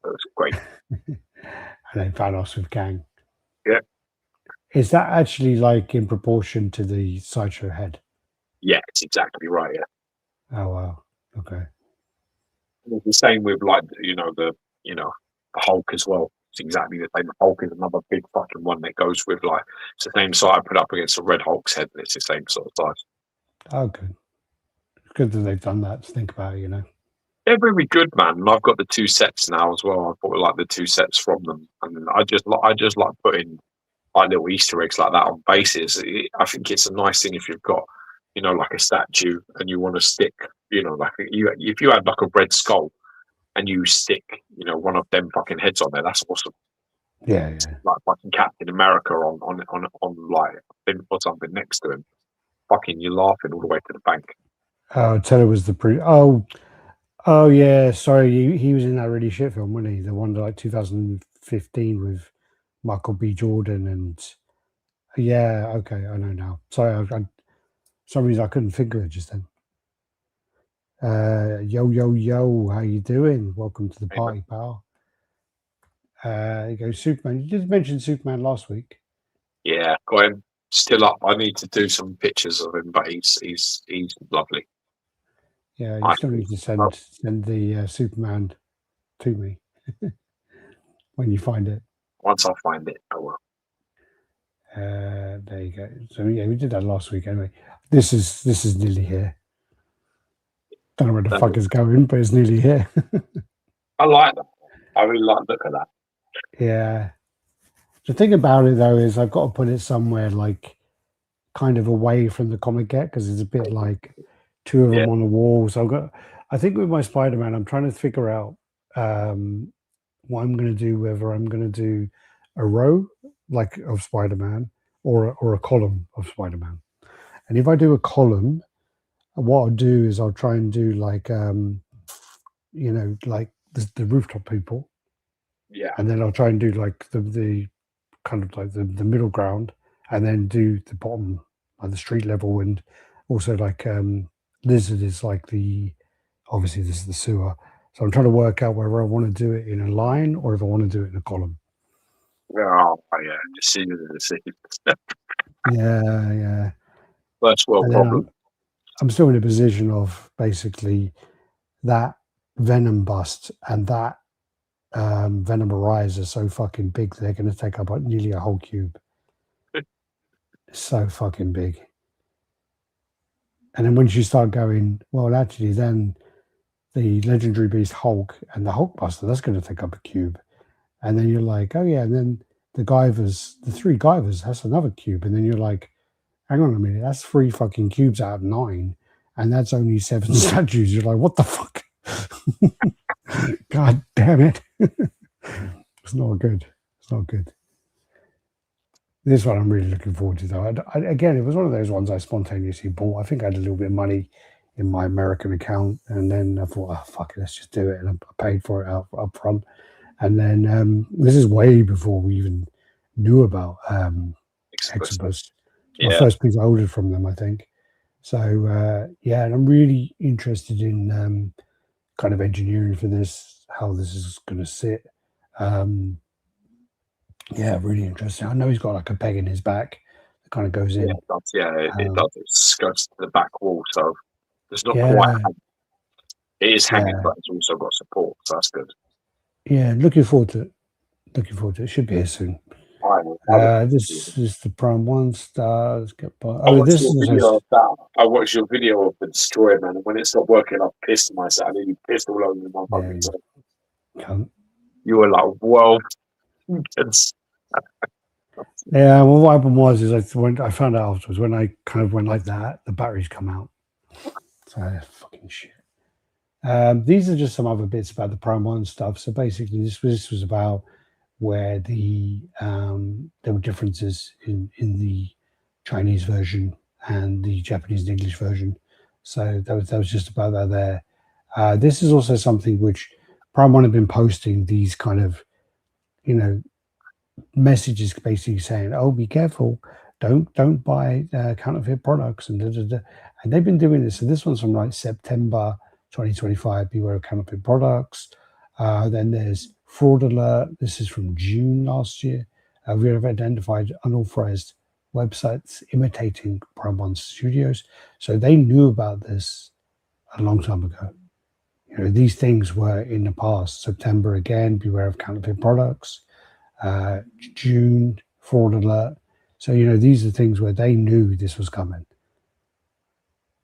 was great. And then Thanos with Kang. Yeah. Is that actually like in proportion to the sideshow head? Yeah, it's exactly right. Yeah. Oh wow. Okay. And it's the same with the Hulk as well. It's exactly the same. Hulk is another big fucking one that goes with it's the same size I put up against a Red Hulk's head, and it's the same sort of size. Oh, good. It's good that they've done that. To think about it, They're very good, man. And I've got the two sets now as well. I bought the two sets from them, and I just like putting little Easter eggs like that on bases. I think it's a nice thing if you've got like a statue and you want to stick if you had like a red skull and you stick one of them fucking heads on there, that's awesome. Yeah. Like fucking Captain America on like or something next to him. Fucking you're laughing all the way to the bank. Oh, Teller was the Oh yeah, sorry, he was in that really shit film, wasn't he? The one like 2015 with Michael B. Jordan and yeah, okay, I know now. Sorry, for some reason I couldn't think of it just then. Yo, how you doing? Welcome to the party, pal. You go, Superman. You did mention Superman last week. Yeah, got him still up. I need to do some pictures of him, but he's lovely. Yeah, you still need to send the Superman to me when you find it. Once I find it, I will. There you go. So yeah, we did that last week anyway. This is nearly here. Don't know where the fuck it's going, but it's nearly here. I like that. I really like the look of that. Yeah. The thing about it though is I've got to put it somewhere like kind of away from the comic get because it's a bit like two of them on the wall. So I think with my Spider-Man, I'm trying to figure out what I'm going to do, whether I'm going to do a row like of Spider-Man or a column of Spider-Man. And if I do a column, what I'll do is I'll try and do like like the rooftop people. Yeah. And then I'll try and do like the kind of like the middle ground, and then do the bottom, like the street level, and also like Lizard is like obviously this is the sewer. So I'm trying to work out whether I want to do it in a line or if I want to do it in a column. Oh, yeah. The Yeah. first world problem. I'm still in a position of basically that Venom bust and that Venom Arise are so fucking big they're going to take up nearly a whole cube. So fucking big. And then once you start going, well, actually, then the Legendary Beast Hulk and the Hulk Buster, that's going to take up a cube. And then you're like, oh yeah, and then the three Guyvers, that's another cube. And then you're like, hang on a minute, that's 3 fucking cubes out of 9, and that's only 7 statues. You're like, what the fuck? God damn it. It's not good. It's not good. This one I'm really looking forward to, though. Again, it was one of those ones I spontaneously bought. I think I had a little bit of money in my American account, and then I thought, oh, fuck it, let's just do it. And I paid for it up front. And then this is way before we even knew about Exodus. My first piece I ordered from them, I think. So, and I'm really interested in kind of engineering for this, how this is going to sit. Really interesting. I know he's got like a peg in his back that kind of goes in. It does. It skirts to the back wall, so it's not quite. It is hanging, but it's also got support, so that's good. Yeah, looking forward to it. It should be here soon. This is the Prime 1 star. Let's get by. I watched your video of the Destroyer, man, and when it stopped working, I pissed myself. I nearly pissed all over my fucking self. You were like, whoa. Yeah, well, what happened was I found out afterwards when I kind of went like that, the batteries come out. So fucking shit. These are just some other bits about the Prime 1 stuff. So basically, this was about where there were differences in the Chinese version and the Japanese and English version. So that was just about that there. This is also something which Prime 1 have been posting these kind of, messages basically saying, oh, be careful, don't buy counterfeit products and and they've been doing this. So this one's from like September 2025, beware of counterfeit products. Then there's fraud alert. This is from June last year. We have identified unauthorized websites imitating Prime 1 studios. So they knew about this a long time ago. These things were in the past. September again, beware of counterfeit products. June, fraud alert. So, these are things where they knew this was coming.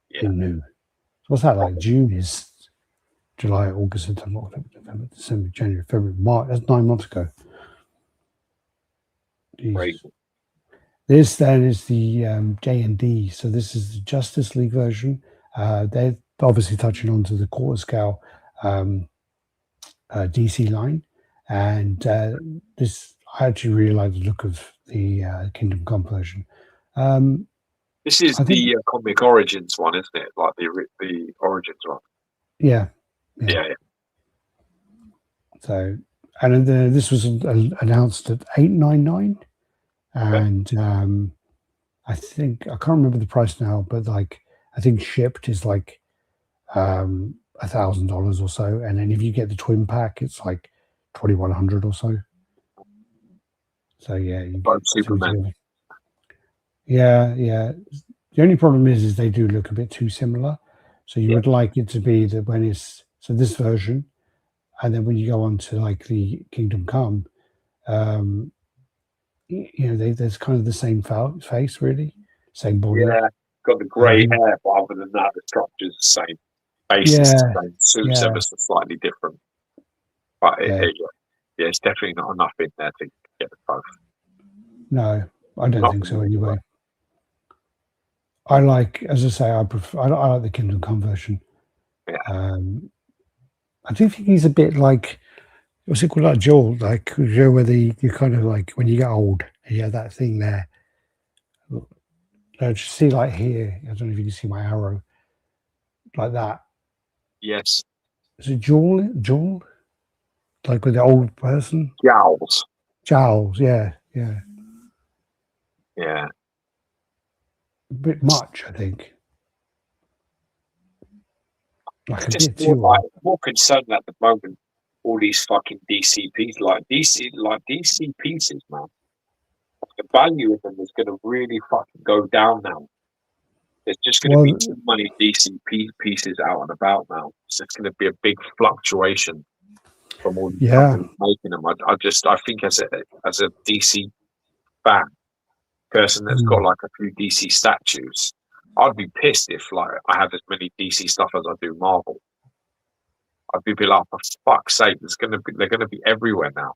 Yeah. They knew. What's that like? June is July, August, September, October, November, December, January, February, March. That's 9 months ago. Great. This then is the J&D. So this is the Justice League version. They're obviously touching onto the quarter scale DC line. And this, I actually really like the look of the Kingdom Come version. This is the Comic Origins one, isn't it? Like the Origins one. Yeah. So, and this was announced at $899, and I think I can't remember the price now, but like I think shipped is like $1,000 or so, and then if you get the twin pack, it's like 2,100 or so. So yeah, you get Superman. Yeah. The only problem is they do look a bit too similar. So you would like it to be that when it's this version, and then when you go on to like the Kingdom Come, there's kind of the same face, really, same body. Yeah, got the grey hair, but other than that, the structure's the same. Base is the same. Suits ever so slightly different. But it's definitely not enough in there to get the both. No, I don't think so anyway. I like, as I say, I like the Kingdom Come version. Yeah. I do think he's a bit like, what's it called, like Joel, like, you know, where you kind of like, when you get old, you have that thing there. Just see, like here, I don't know if you can see my arrow, like that. Yes. Is it Joel? Joel? Like with the old person? Jowls. Giles, yeah. Yeah. A bit much, I think. Like a Just bit too more, old. more concerned at the moment. All these fucking DC pieces, like DC pieces, man. The value of them is going to really fucking go down now. There's just going to be too many DC pieces out and about now. It's just going to be a big fluctuation from all these companies making them. I think as a DC fan, person that's got like a few DC statues, I'd be pissed if like I have as many DC stuff as I do Marvel. I'd be like, for fuck's sake, they're gonna be everywhere now.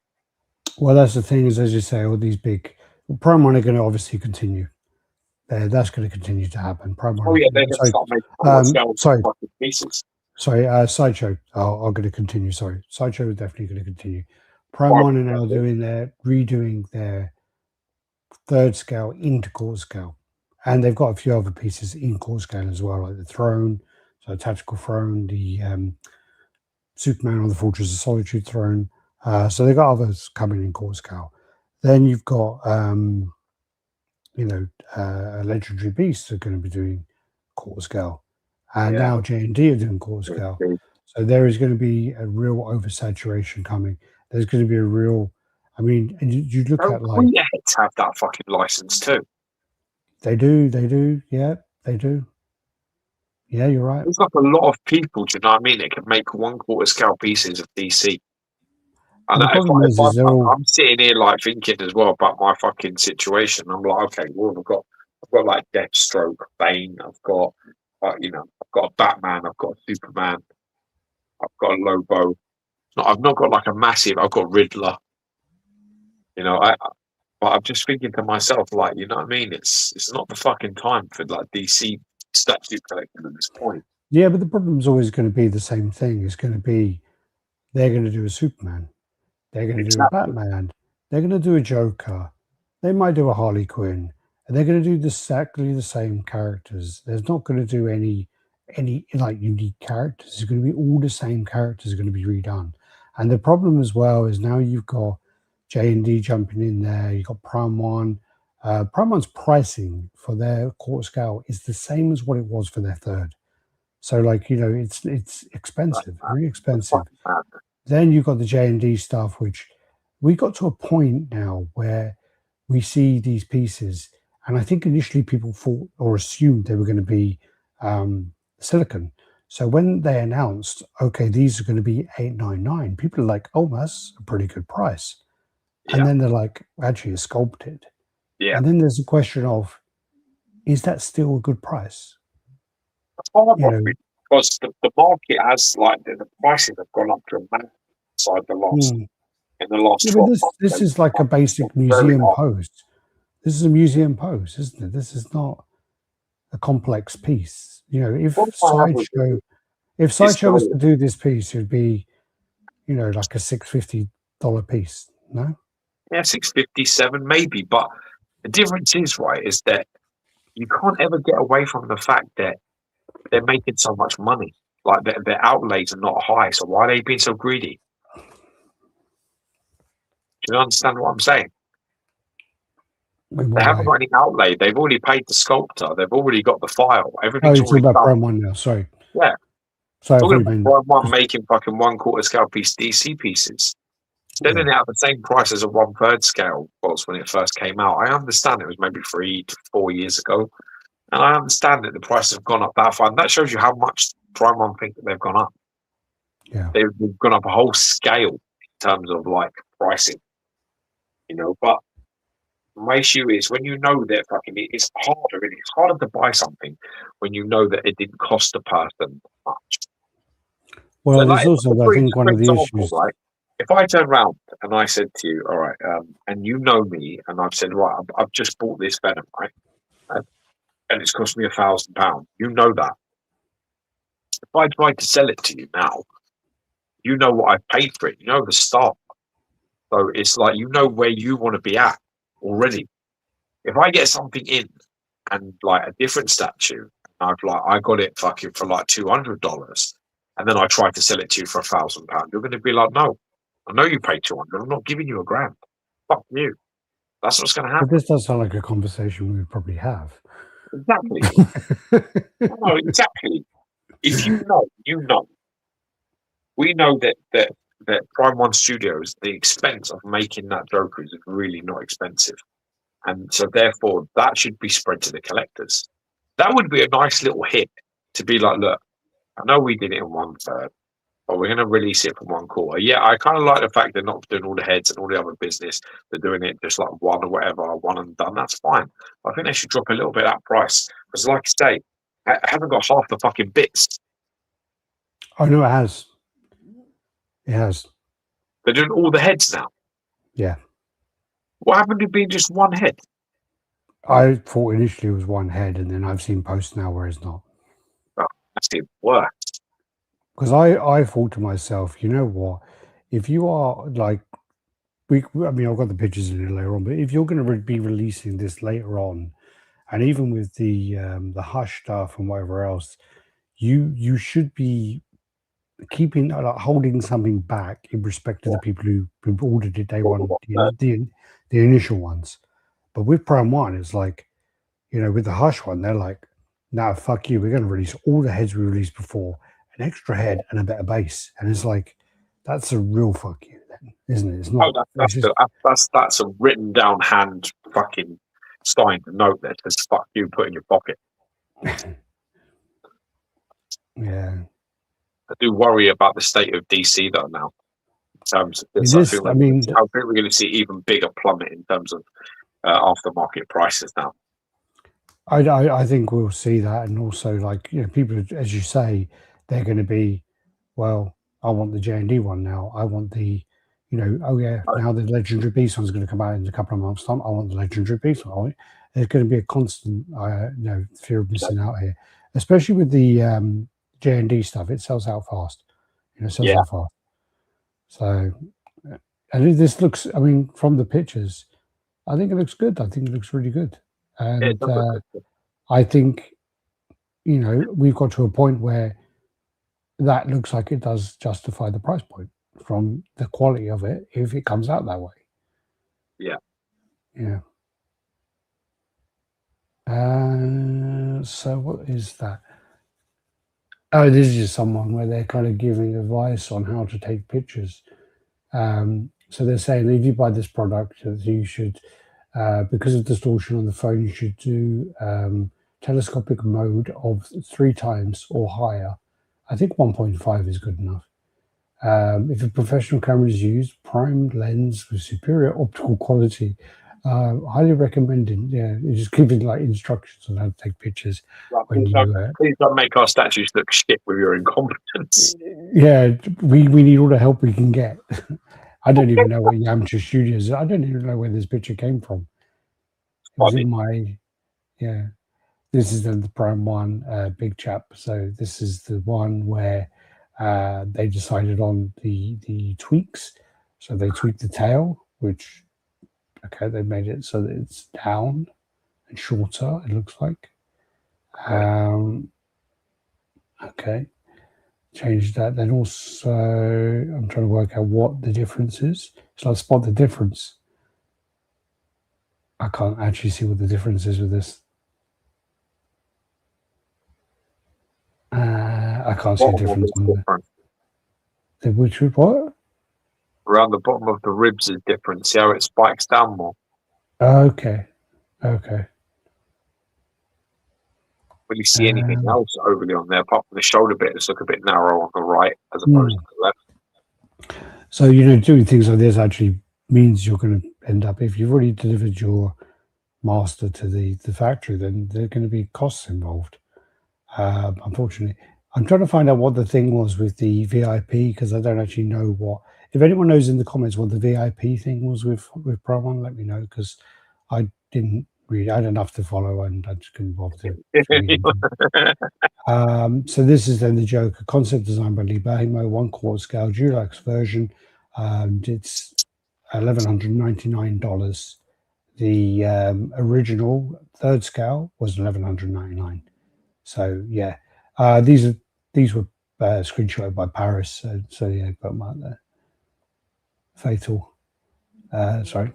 Well, that's the thing is, as you say, all these big Prime One are going to obviously continue. That's going to continue to happen. Prime One. Oh yeah, they're going to start making pieces. Sorry, Sideshow are going to continue. Sorry, Sideshow is definitely going to continue. Prime One are now redoing their third scale into quarter scale, and they've got a few other pieces in quarter scale as well, like the throne, so a tactical throne, the Superman on the Fortress of Solitude throne. So they've got others coming in quarter scale. Then you've got legendary beasts are going to be doing quarter scale, and now J&D are doing quarter scale. So there is going to be a real oversaturation coming. There's going to be a real, I mean, and you look at like Heads have that fucking license too. They do, yeah, they do. Yeah, you're right. There's like a lot of people, do you know what I mean? That can make 1/4 scale pieces of DC. And I'm sitting here like thinking as well about my fucking situation. I'm like, okay, well, I've got like Deathstroke, Bane. I've got, I've got a Batman. I've got a Superman. I've got a Lobo. I've not got like a massive. I've got Riddler. But I'm just thinking to myself, like, you know what I mean? It's not the fucking time for like DC statue collecting at this point. Yeah, but the problem is always going to be the same thing. It's going to be they're going to do a Superman. They're going to do a Batman. They're going to do a Joker. They might do a Harley Quinn. And they're going to do exactly the same characters. There's not going to do any like unique characters. It's going to be all the same characters are going to be redone. And the problem as well is now you've got J&D jumping in there. You've got Prime One. Prime One's pricing for their quarter scale is the same as what it was for their third. So like, it's expensive, very expensive. Then you've got the J&D stuff, which we got to a point now where we see these pieces, and I think initially people thought or assumed they were going to be silicon. So when they announced, okay, these are going to be $899, people are like, oh, that's a pretty good price. Yeah. And then they're like, actually, it's sculpted. Yeah. And then there's a question of, is that still a good price? Because the market has like the prices have gone up dramatically inside the last in the last 12 months. This is like a basic museum pose. This is a museum pose, isn't it? This is not a complex piece. If Sideshow was to do this piece, it'd be, like a $650 piece. No? Yeah, $657 maybe. But the difference is, right, is that you can't ever get away from the fact that they're making so much money. Like their outlays are not high. So why are they being so greedy? Do you understand what I'm saying? They haven't got any outlay. They've already paid the sculptor. They've already got the file. Everything's you're talking about Prime One now. Sorry. Yeah. Sorry, talking about Prime One making fucking 1/4 scale piece DC pieces. Selling it at the same price as a 1/3 scale was when it first came out. I understand it was maybe 3 to 4 years ago. And I understand that the prices have gone up that far. And that shows you how much Prime One think that they've gone up. Yeah. They've gone up a whole scale in terms of like pricing. But my issue is when you know that fucking it's harder, and it's harder to buy something when you know that it didn't cost the person much. Well, so there's also, I think, one of the issues. Right? If I turn around and I said to you, all right, and you know me, and I've said, right, I've just bought this Venom, right? And it's cost me £1,000. You know that. If I tried to sell it to you now, You know what I paid for it. You know the start. So it's like, you know where you want to be at already. If I get something in and like a different statue, I got it fucking for like $200, and then I try to sell it to you for £1,000, you're going to be like, no, I know you paid 200. I'm not giving you £1,000. Fuck you. That's what's going to happen. But this does sound like a conversation we would probably have. Exactly. No, exactly. If you know, you know. We know that Prime One Studios, the expense of making that Joker is really not expensive. And so therefore that should be spread to the collectors. That would be a nice little hit to be like, look, I know we did it in 1/3, but we're going to release it for 1/4. Yeah, I kind of like the fact they're not doing all the heads and all the other business. They're doing it just like one or whatever, one and done. That's fine. But I think they should drop a little bit of that price. Because like I say, I haven't got half the fucking bits. Oh, no, it has. It has. They're doing all the heads now. Yeah. What happened to being just one head? I thought initially it was one head, and then I've seen posts now where it's not. Oh, that's even worse. Because I thought to myself, you know what? If you are like, I mean, I've got the pictures in it later on, but if you're going to be releasing this later on, and even with the Hush stuff and whatever else, you should be keeping holding something back in respect to the people who ordered it day one, the initial ones. But with Prime One, it's like, you know, with the Hush one, they're like, no, fuck you, we're going to release all the heads we released before, an extra head and a better base. And it's like, that's a real fuck you then, isn't it? It's not. That's a written down hand fucking signed note that says fuck you, put in your pocket. Yeah. I do worry about the state of DC though now. In terms of this, I think we're going to see even bigger plummet in terms of aftermarket prices now. I think we'll see that, and also, like, you know, people, as you say, they're going to be, well, I want the J&D one now. I want the, you know, now the Legendary Beast one's going to come out in a couple of months' time. I want the Legendary Beast one. There's going to be a constant, fear of missing out here, especially with the J&D stuff. It sells out fast. You know, sells out fast. So, and this looks, I mean, from the pictures, I think it looks good. I think it looks really good. And I think, you know, we've got to a point where that looks like it does justify the price point from the quality of it if it comes out that way. Yeah. Yeah. So what is that? Oh, this is just someone where they're kind of giving advice on how to take pictures. So they're saying if you buy this product, you should, because of distortion on the phone, you should do telescopic mode of 3 times or higher. I think 1.5 is good enough. If a professional camera is used, primed lens with superior optical quality, highly recommended. Yeah, you're just giving like instructions on how to take pictures. Please don't make our statues look shit with your incompetence. Yeah, we need all the help we can get. I don't even know what Amateur Studios is. I don't even know where this picture came from. It was in my, this is the Prime One big chap. So this is the one where they decided on the tweaks. So they tweaked the tail, which, okay, they made it so that it's down and shorter, it looks like. Okay. Change that. Then also, I'm trying to work out what the difference is. So I'll spot the difference. I can't actually see what the difference is with this. I can't see a difference on the which what? Around the bottom of the ribs is different. See how it spikes down more. Okay. Really see anything else overly on there apart from the shoulder bit. It's look a bit narrow on the right as opposed to the left. So, you know, doing things like this actually means you're going to end up, if you've already delivered your master to the factory, then there are going to be costs involved. Unfortunately, I'm trying to find out what the thing was with the VIP, because I don't actually know what. If anyone knows in the comments what the VIP thing was with Prime One, let me know, because I didn't read. I had enough to follow, and I just couldn't bother to read. So this is then the Joker concept designed by Lee Bahimo, 1/4 scale deluxe version. It's $1,199. The original third scale was $1,199. So yeah, these were screenshotted by Paris. So yeah, put them out there. Fatal. Sorry.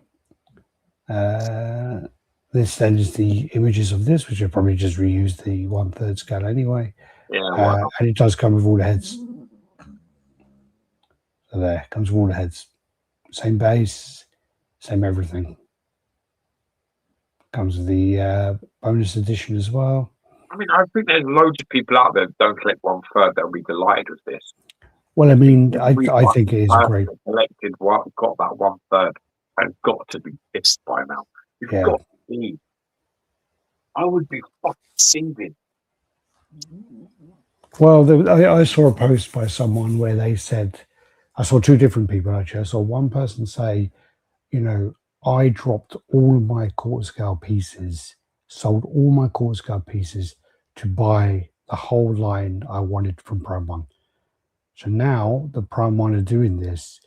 This then is the images of this, which have probably just reused the 1/3 scale anyway. Yeah, And it does come with all the heads. So there, comes with all the heads. Same base, same everything. Comes with the bonus edition as well. I mean, I think there's loads of people out there that don't collect 1/3 that'll be delighted with this. Well, I mean, I think it is great. Collected what got that 1/3 and got to be pissed by now. You've got to be. I would be fucking seething. Well, I saw a post by someone where they said, I saw two different people actually. I saw one person say, you know, I dropped all my quarter scale pieces, sold all my quarter scale pieces to buy the whole line I wanted from Prime 1. So now the Prime 1 are doing this,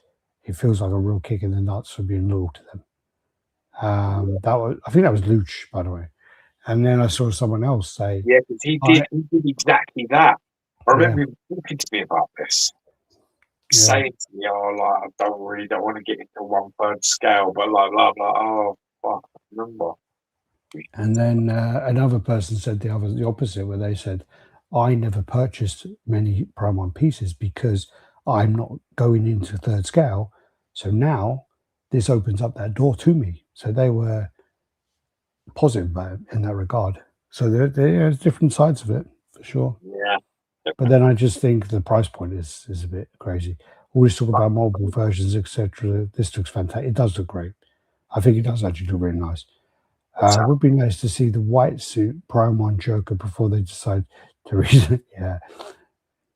it feels like a real kick in the nuts for being loyal to them. I think that was Luch, by the way. And then I saw someone else say, yeah, because he did exactly that. I remember him talking to me about this, saying to me, "Oh, like I don't want to get into 1/3 scale, but like blah blah." Oh, fuck, I remember. And then another person said the opposite, where they said, "I never purchased many Prime 1 pieces because I'm not going into 3rd scale. So now this opens up that door to me." So they were positive about it in that regard. So there's different sides of it for sure. Yeah. But then I just think the price point is a bit crazy. All this talk about multiple versions, etc. This looks fantastic. It does look great. I think it does actually look really nice. It would be nice to see the white suit Prime 1 Joker before they decide to read it. Yeah.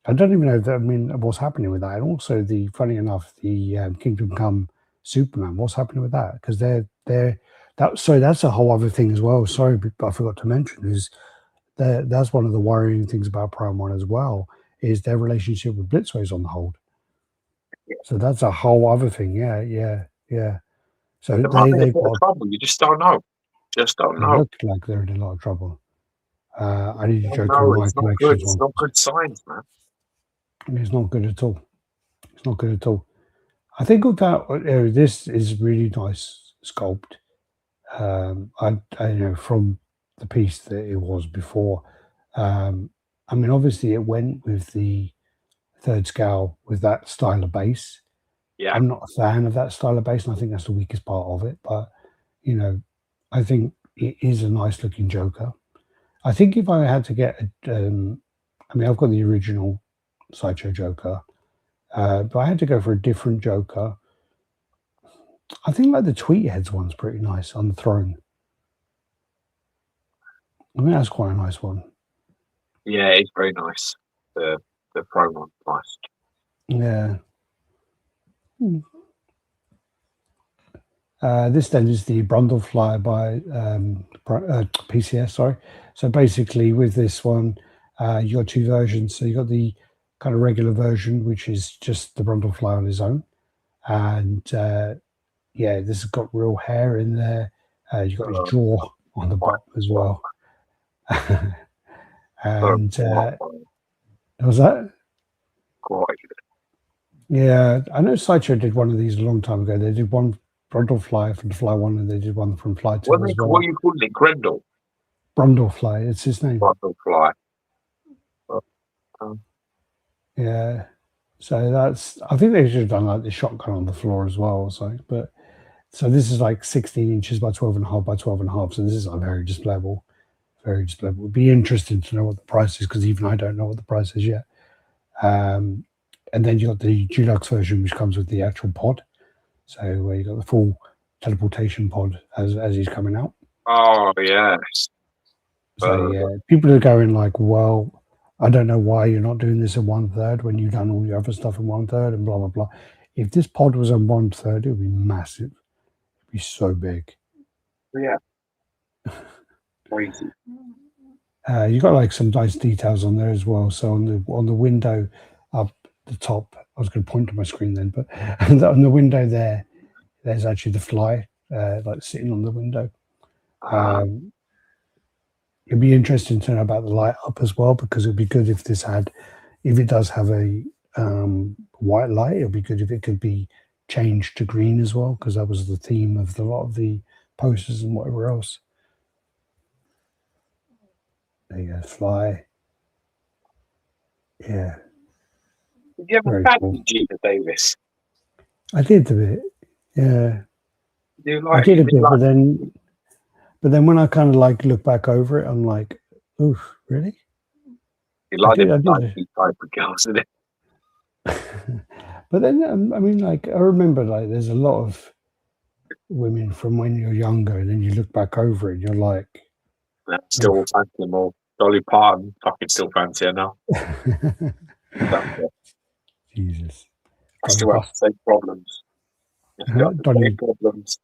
I don't even know what's happening with that. And also funny enough, the Kingdom Come Superman, what's happening with that? Because that's a whole other thing as well. Sorry, but I forgot to mention is that's one of the worrying things about Prime 1 as well, is their relationship with Blitzway's on the hold. So that's a whole other thing. Yeah. So they've got trouble. You just don't know. Just don't know. Look like they're in a lot of trouble. I need to joke no, my it's not good. It's not good signs, man. It's not good at all. It's not good at all. I think that this is really nice sculpt. I know from the piece that it was before. I mean, obviously it went with the 3rd scale with that style of base. Yeah. I'm not a fan of that style of base, and I think that's the weakest part of it. But, you know, I think it is a nice looking Joker. I think if I had to get I've got the original Sideshow Joker, but I had to go for a different Joker. I think like the Tweetheads one's pretty nice on the throne. I think that's quite a nice one. Yeah, it's very nice. The Prime one's nice. Yeah. This then is the Brundlefly by PCS, sorry. So basically with this one, you got two versions. So you got the kind of regular version, which is just the Brundlefly on his own. And this has got real hair in there. You got his jaw on the bottom as well. And was that? Yeah, I know Sideshow did one of these a long time ago. They did one Brundlefly from Fly 1 and they did one from Fly 2 as well. What are you calling it? Grendel? Brundlefly, it's his name. Brundlefly. Yeah. So I think they should have done like the shotgun on the floor as well. So this is like 16 inches by 12.5 by 12.5. So this is like very displayable. Very displayable. It'd be interesting to know what the price is because even I don't know what the price is yet. And then you got the deluxe version, which comes with the actual pod. So where you got the full teleportation pod as he's coming out. Oh yes. So yeah, people are going like, well, I don't know why you're not doing this in 1/3 when you've done all your other stuff in 1/3 and blah blah blah. If this pod was in 1/3, it would be massive. It'd be so big. Yeah. Crazy. You got like some nice details on there as well. So on the window up the top, I was going to point to my screen then, but on the window there's actually the fly like sitting on the window. It'd be interesting to know about the light up as well, because it'd be good if it does have a white light. It'd be good if it could be changed to green as well, because that was the theme of a lot of the posters and whatever else. There you go, fly. Yeah. Did you ever fancy Gina Davis? I did a bit. Yeah. I did a bit, but then when I kind of like look back over it, I'm like, oof, really? You like it type of girls, isn't it? But then, I mean, like, I remember, like, there's a lot of women from when you're younger, and then you look back over it, and you're like... Still fancy them all. Dolly Parton, fucking still fancy her now. Jesus. I still have the same problems. Problems.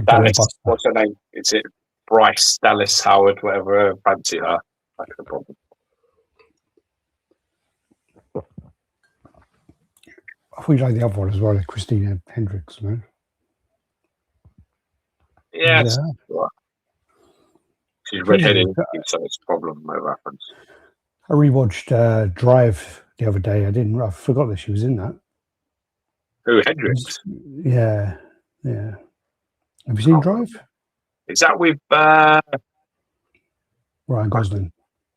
Dallas, what's her name? Is it Bryce Dallas Howard, whatever? Fancy her. That's the problem. I thought you like the other one as well, like Christina Hendricks, man. Yes. Yeah. She's redheaded, so it's a problem, no reference. I rewatched Drive the other day. I forgot that she was in that. Who, Hendricks? Yeah. Have you seen Drive? Is that with Ryan Gosling?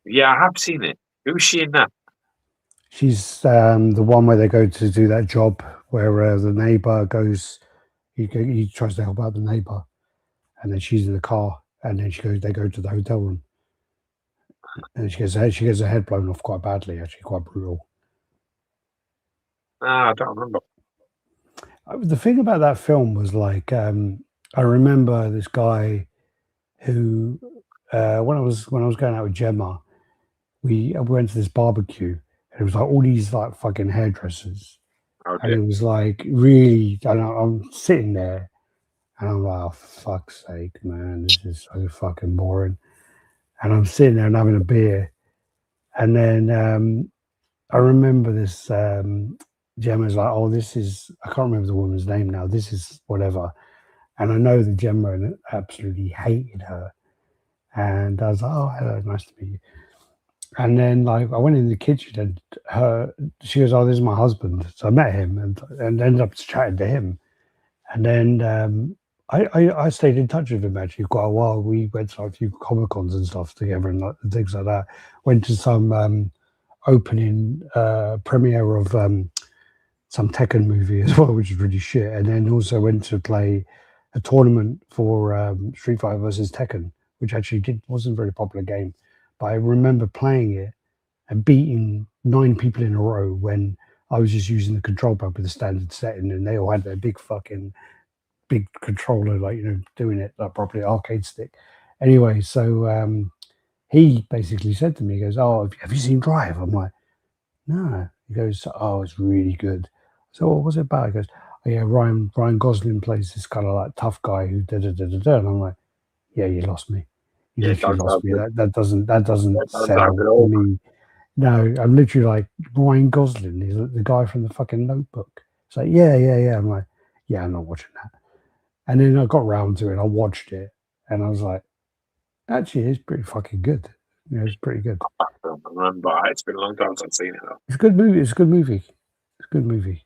Yeah, I have seen it. Who's she in that? She's the one where they go to do that job where the neighbor goes, he tries to help out the neighbor, and then she's in the car, and then they go to the hotel room, and she gets her head blown off quite badly, actually, quite brutal. I don't remember. The thing about that film was like, I remember this guy who, when I was going out with Gemma, we went to this barbecue. It was like all these like fucking hairdressers, and it was like really. I'm sitting there, and I'm like, oh, for fuck's sake, man, this is so fucking boring. And I'm sitting there and having a beer, and then I remember this. Gemma's like, oh, this is. I can't remember the woman's name now. This is whatever, and I know that Gemma absolutely hated her, and I was like, oh, hello, nice to meet you. And then, like, I went in the kitchen and she goes, oh, this is my husband. So I met him and ended up chatting to him. And then I stayed in touch with him actually quite a while. We went to a few Comic-Cons and stuff together and things like that. Went to some opening premiere of some Tekken movie as well, which was really shit. And then also went to play a tournament for Street Fighter versus Tekken, which actually wasn't a very popular game. But I remember playing it and beating 9 people in a row when I was just using the control pad with the standard setting, and they all had their big controller, like, doing it like properly arcade stick. Anyway, so he basically said to me, he goes, oh, have you seen Drive? I'm like, no. He goes, oh, it's really good. So what was it about? He goes, oh yeah, Ryan Gosling plays this kind of like tough guy who da-da-da-da-da. And I'm like, yeah, you lost me. You literally lost me. That doesn't sell me. No, I'm literally like, Ryan Gosling is the guy from the fucking Notebook. It's like, yeah. I'm like, yeah, I'm not watching that. And then I got round to it, I watched it, and I was like, actually, it's pretty fucking good. It's pretty good. I don't remember. It's been a long time since I've seen it. It's a good movie. It's a good movie.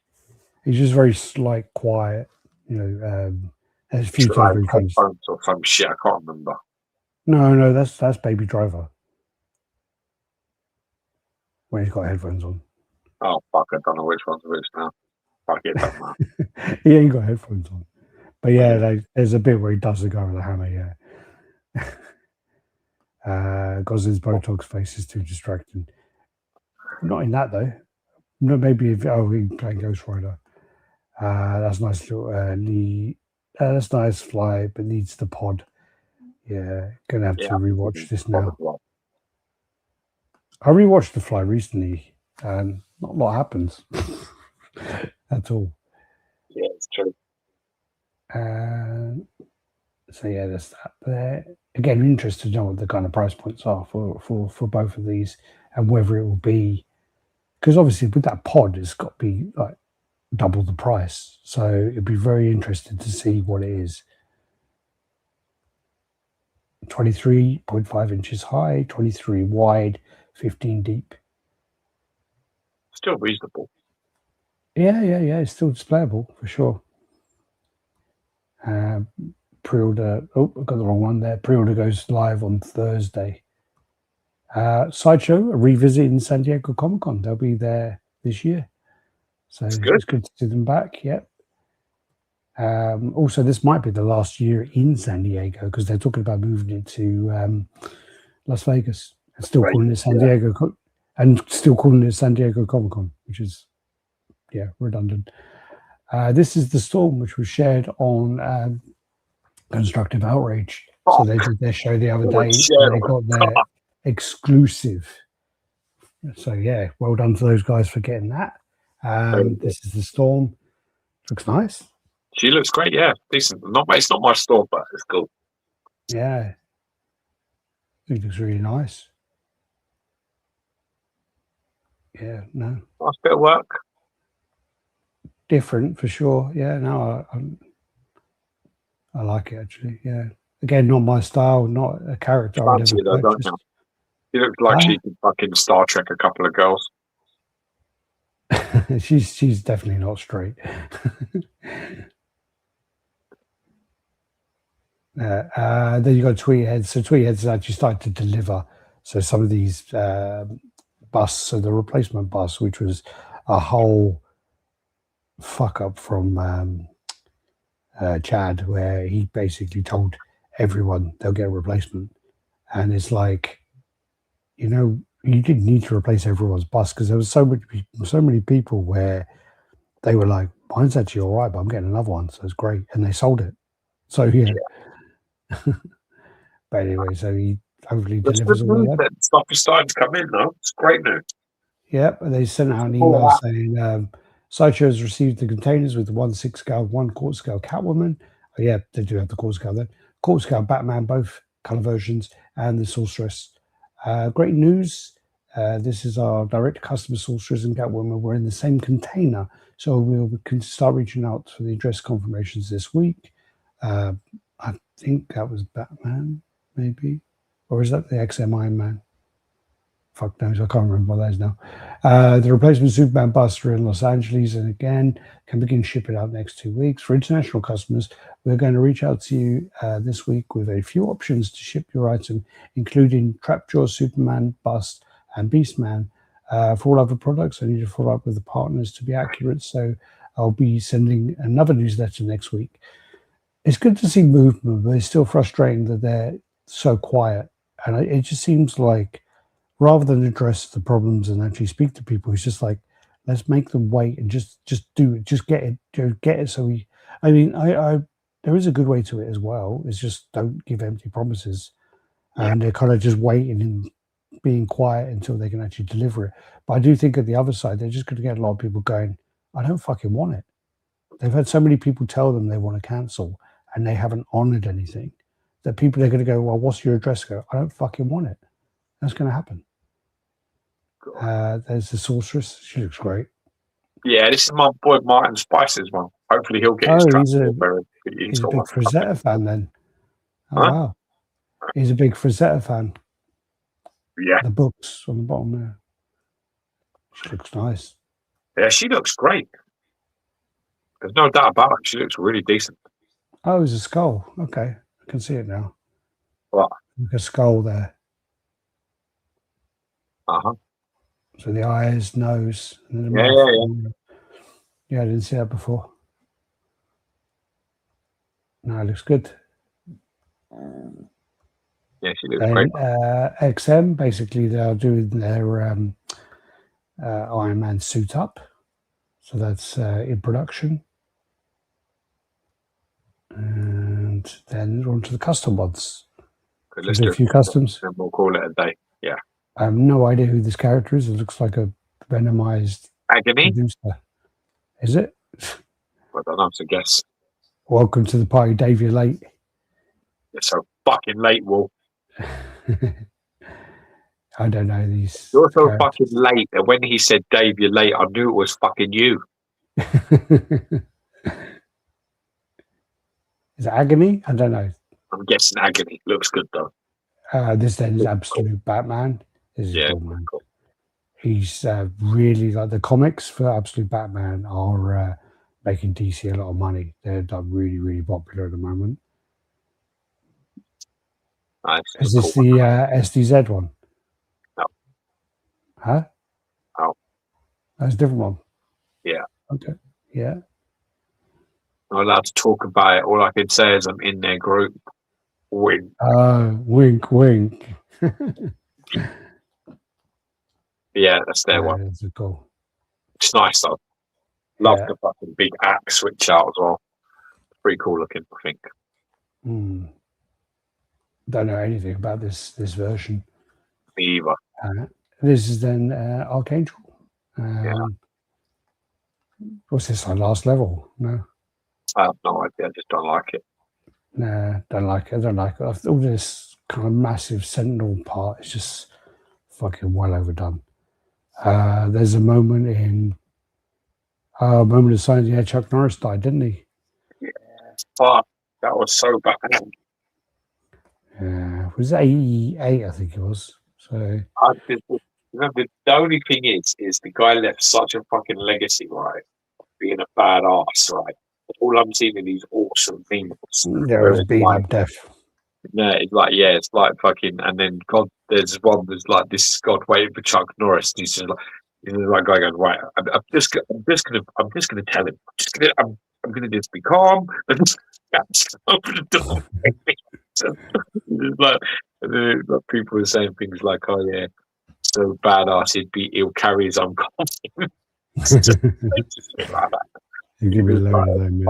It's just very like quiet. There's a few times or some shit. I can't remember. No, that's Baby Driver. When he's got headphones on. Oh fuck! I don't know which one's which now. Fuck it, doesn't matter. He ain't got headphones on. But yeah, there's a bit where he does the guy with the hammer. Yeah. Gosling's Botox face is too distracting. Not in that though. No, maybe if we play Ghost Rider. That's nice little that's nice fly, but needs the pod. Yeah, gonna have to rewatch this now. I rewatched The Fly recently, and not a lot happens at all. Yeah, it's true. So yeah, there's that. But again, interested to know what the kind of price points are for both of these, and whether it will be, because obviously with that pod, it's got to be like double the price. So it'd be very interesting to see what it is. 23.5 inches high, 23 wide, 15 deep. Still reasonable. Yeah. It's still displayable for sure. Pre-order. Oh, I got the wrong one there. Pre-order goes live on Thursday. Sideshow, a revisit in San Diego Comic-Con. They'll be there this year. So it's good to see them back. Yep. Also, this might be the last year in San Diego because they're talking about moving it to Las Vegas and still calling it San Diego and still calling it San Diego Comic-Con, which is redundant. This is the Storm, which was shared on Constructive Outrage. So they did their show the other day and they got their exclusive. So yeah, well done to those guys for getting that. This is the Storm. Looks nice. She looks great, yeah. Decent. It's not my Storm, but it's cool. Yeah. I think it looks really nice. Yeah, no. Nice bit of work. Different for sure. Yeah, no, I like it actually. Yeah. Again, not my style, not a character I would ever purchase. She looks like she could fucking Star Trek a couple of girls. she's definitely not straight. Then you got Tweetheads. So Tweetheads actually started to deliver. So some of these busts, so the replacement bus, which was a whole fuck up from Chad, where he basically told everyone they'll get a replacement, and it's like, you didn't need to replace everyone's bus because there was so many people where they were like, mine's actually all right, but I'm getting another one, so it's great, and they sold it. So yeah. But anyway, so he hopefully delivers all of that. Stuff is starting to come in now. It's great news. Yep, and they sent out an email saying Sideshow has received the containers with the 1/6 scale, 1/4 scale Catwoman. Oh yeah, they do have the 1/4 scale then. 1/4 scale Batman, both color versions, and the Sorceress. Great news. This is our direct customer Sorceress and Catwoman. We're in the same container, so we can start reaching out for the address confirmations this week. I think that was Batman, maybe. Or is that the XM Iron Man? Fuck knows, I can't remember what that is now. The replacement Superman bus are in Los Angeles and again can begin shipping out next 2 weeks. For international customers, we're going to reach out to you this week with a few options to ship your item, including Trapjaw, Superman, Bust, and Beastman. For all other products, I need to follow up with the partners to be accurate, so I'll be sending another newsletter next week. It's good to see movement, but it's still frustrating that they're so quiet. And it just seems like rather than address the problems and actually speak to people, it's just like, let's make them wait and just do it. Just get it. So there is a good way to it as well. It's just don't give empty promises. And they're kind of just waiting and being quiet until they can actually deliver it. But I do think at the other side, they're just going to get a lot of people going, I don't fucking want it. They've had so many people tell them they want to cancel and they haven't honored anything that people are going to go, well, what's your address? Go, I don't fucking want it. That's going to happen. There's the Sorceress. She looks great. Yeah, this is my boy Martin Spicer's one. Hopefully he'll get his transfer. He's a big Frazetta fan then. Oh, wow. He's a big Frazetta fan. Yeah. The books on the bottom there. She looks nice. Yeah, she looks great. There's no doubt about it. She looks really decent. Oh, it's a skull. Okay. I can see it now. What? Like a skull there. Uh-huh. So the eyes, nose, and then the mouth. Yeah, I didn't see that before. No, it looks good. Yeah, she looks great. XM, basically, they're doing their Iron Man suit up. So that's in production. And then on to the custom ones. Good, let's do a few customs. And we'll call it a day. Yeah. I have no idea who this character is. It looks like a Venomized Agony. Producer. Is it? I don't know. It's a guess. Welcome to the party, Dave. You're late. You're so fucking late, Wolf. I don't know these. You're so characters. fucking late. And when he said, Dave, you're late, I knew it was fucking you. Is it Agony? I don't know. I'm guessing Agony. Looks good, though. This then is Absolute Batman. This is cool, man. Cool. He's really like the comics for Absolute Batman are making DC a lot of money. They're really, really popular at the moment. Nice. Is this cool. the SDZ one? No. Huh? No. That's a different one. Yeah. Okay. Yeah. I'm not allowed to talk about it. All I can say is I'm in their group. Wink. Wink, wink. Yeah, that's their one. That's cool. It's nice, though. Love the fucking big axe switch out as well. Pretty cool looking, I think. Don't know anything about this version. Me either. This is then Archangel. What's this, our last level? No. I have no idea. I just don't like it. Nah, don't like it. I don't like it. All this kind of massive Sentinel part is just fucking well overdone. There's a moment in Moment of Silence. Yeah, Chuck Norris died, didn't he? Yeah. Fuck. That was so bad. It was 88, I think it was. So the only thing is the guy left such a fucking legacy, right? Being a badass, right? All I'm seeing in these awesome things. There was beating up death. Yeah, it's like fucking, and then God, there's like this God waiting for Chuck Norris. And he's just like guy going, right, I'm just gonna tell him. I'm gonna just be calm and just open the door. Like people are saying things like, "Oh yeah, so badass he'll carry his own coffin." Just like that. You give me a load of them.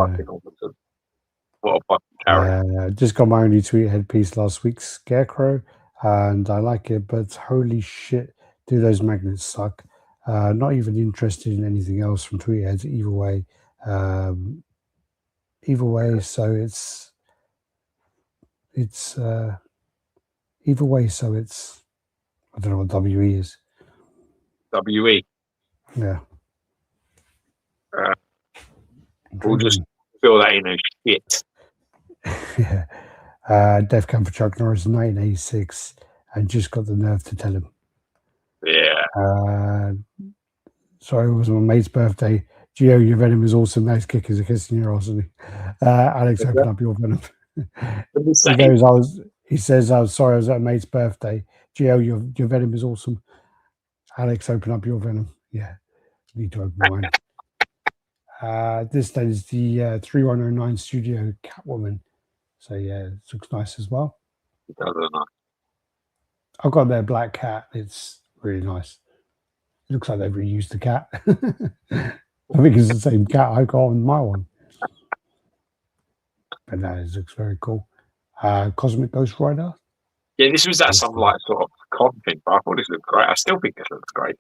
What a fucking character! Just got my only tweet headpiece last week, Scarecrow, and I like it, but holy shit, do those magnets suck? Not even interested in anything else from Tweetheads either way. So it's either way, so it's I don't know what WE is. WE. Yeah. We'll just feel that in a shit. Yeah. Death Camp for Chuck Norris in 1986, and just got the nerve to tell him. Yeah. Sorry, it was my mate's birthday. Geo, your venom is awesome. Nice kick is a kiss in your ass. Alex, open up your venom. He says, I was sorry, I was at a mate's birthday. Geo, your venom is awesome. Alex, open up your venom. Yeah, need to open mine. This then is the 3109 Studio Catwoman. So yeah, it looks nice as well. It does look nice. I've got their black cat. It's really nice. It looks like they've reused the cat. I think it's the same cat I got on my one. But no, it looks very cool. Cosmic Ghost Rider. Yeah, this was some like sort of con thing, but I thought this looked great. I still think this looks great.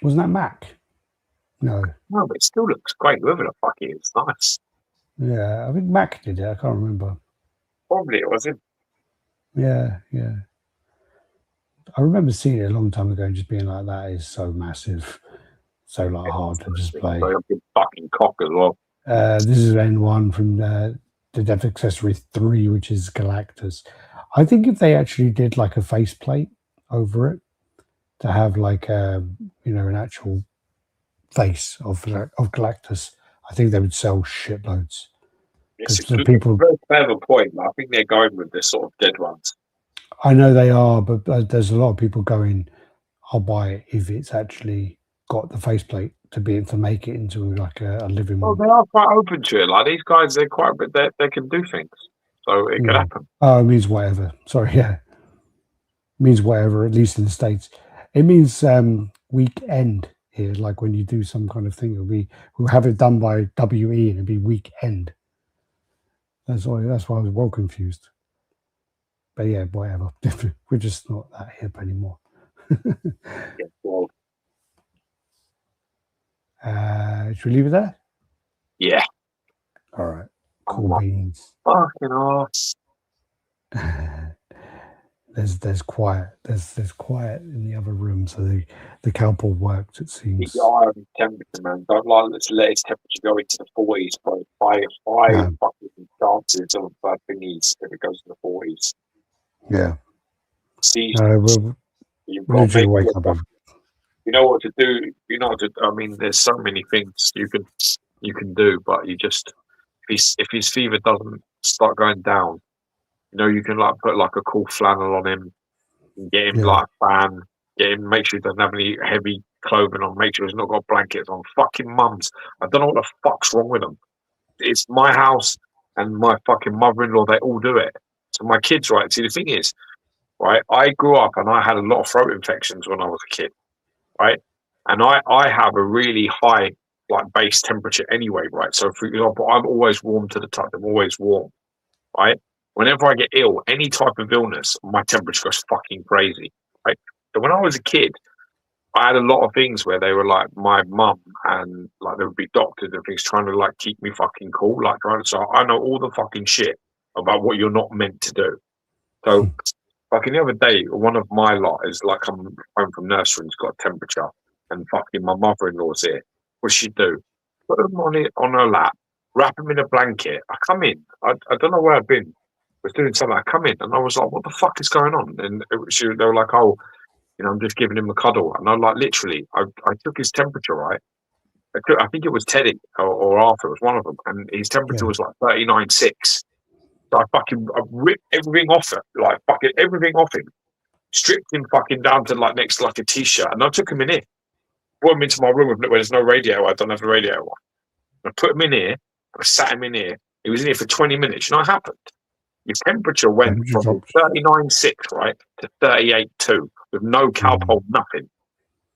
Wasn't that Mac? No, but it still looks great. Whoever the fuck it is, nice. Yeah, I think Mac did it. I can't remember. Probably it was him. Yeah. I remember seeing it a long time ago and just being like, that is so massive, so like hard to display. So a big fucking cock as well. This is N1 from the Death Accessory 3, which is Galactus. I think if they actually did like a faceplate over it to have like an actual face of Galactus, I think they would sell shitloads. It's a very clever point. I think they're going with the sort of dead ones. I know they are, but there's a lot of people going, I'll buy it if it's actually got the faceplate to be able to make it into like a living one. They are quite open to it. Like these guys, they're quite, but they can do things, so it can happen. Oh, it means whatever. Sorry, yeah, it means whatever. At least in the States, it means weekend here. Like when you do some kind of thing, we'll have it done by WE and it'll be weekend. That's why I was well confused. But yeah, whatever. We're just not that hip anymore. Should we leave it there? Yeah. All right. Cool beans. Fucking arse. There's quiet. There's quiet in the other room, so the cowboy worked. It seems. The iron temperature, man. Don't let's let its temperature go into the 40s, bro. Five Yeah. fucking chances of thingies if it goes to the 40s. Yeah. See, We'll you've got to usually make wake it, up. you know what to do. You know what to. I mean, there's so many things you can do, but you just if his fever doesn't start going down, you know, you can like put like a cool flannel on him, get him like a fan, get him, make sure he doesn't have any heavy clothing on, make sure he's not got blankets on. Fucking mums, I don't know what the fuck's wrong with them. It's my house and my fucking mother-in-law, they all do it. So my kids, right? See, the thing is, right, I grew up and I had a lot of throat infections when I was a kid, right? And I have a really high like base temperature anyway, right? So for example, I'm always warm to the touch. I'm always warm, right? Whenever I get ill, any type of illness, my temperature goes fucking crazy, right? So when I was a kid, I had a lot of things where they were like my mum and like there would be doctors and things trying to like keep me fucking cool, like trying to. So I know all the fucking shit about what you're not meant to do. So fucking the other day, one of my lot is like come home from nursery and it's got a temperature, and fucking my mother-in-law's here. What she do? Put him on her lap, wrap him in a blanket. I come in. I don't know where I've been. I was doing something. I come in and I was like, "What the fuck is going on?" And they were like, "Oh, you know, I'm just giving him a cuddle." And I like literally, I took his temperature, right? I think it was Teddy or Arthur, was one of them, and his temperature was like 39.6. So I ripped everything off it, like fucking everything off him, stripped him fucking down to like next to like a t-shirt, and I took him in here, brought him into my room where there's no radio. I don't have the radio on. I put him in here, and I sat him in here. He was in here for 20 minutes. You know what happened? His temperature went from 39.6, right, to 38.2 with no cowpole, nothing.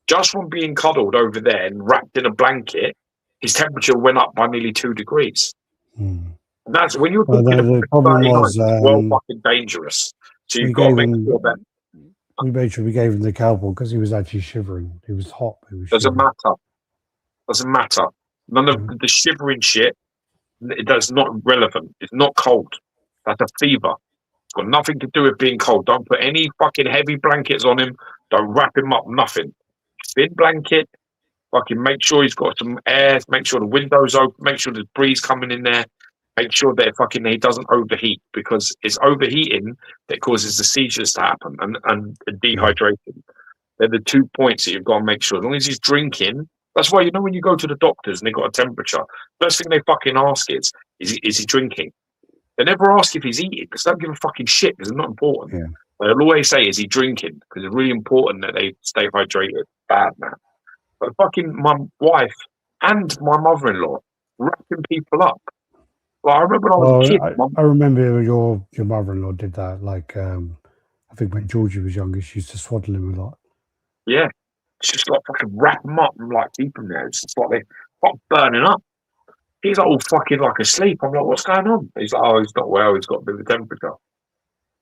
Just from being cuddled over there and wrapped in a blanket, his temperature went up by nearly 2 degrees. And that's when you're talking the problem was well fucking dangerous. So you've got to make sure that we made sure we gave him the cowpole because he was actually shivering. He was hot. Doesn't matter. None of the shivering shit. That's not relevant. It's not cold. That's a fever. It's got nothing to do with being cold. Don't put any fucking heavy blankets on him. Don't wrap him up. Nothing. Thin blanket. Fucking make sure he's got some air. Make sure the window's open. Make sure there's breeze coming in there. Make sure that he doesn't overheat, because it's overheating that causes the seizures to happen and dehydration. They're the 2 points that you've got to make sure. As long as he's drinking, that's why, you know, when you go to the doctors and they've got a temperature, first thing they fucking ask is he drinking? They never ask if he's eating, because they don't give a fucking shit, because it's not important. Yeah. They'll always say, is he drinking? Because it's really important that they stay hydrated. Bad, man. But fucking my wife and my mother-in-law wrapping people up. Well, I remember when I was a kid. I remember your mother-in-law did that. Like, I think when Georgie was younger, she used to swaddle him a lot. Yeah, it's just like fucking wrap him up and like keep him there. It's just like they're not burning up. He's like all fucking like asleep. I'm like, what's going on? He's like, oh, he's not well. He's got a bit of a temperature. I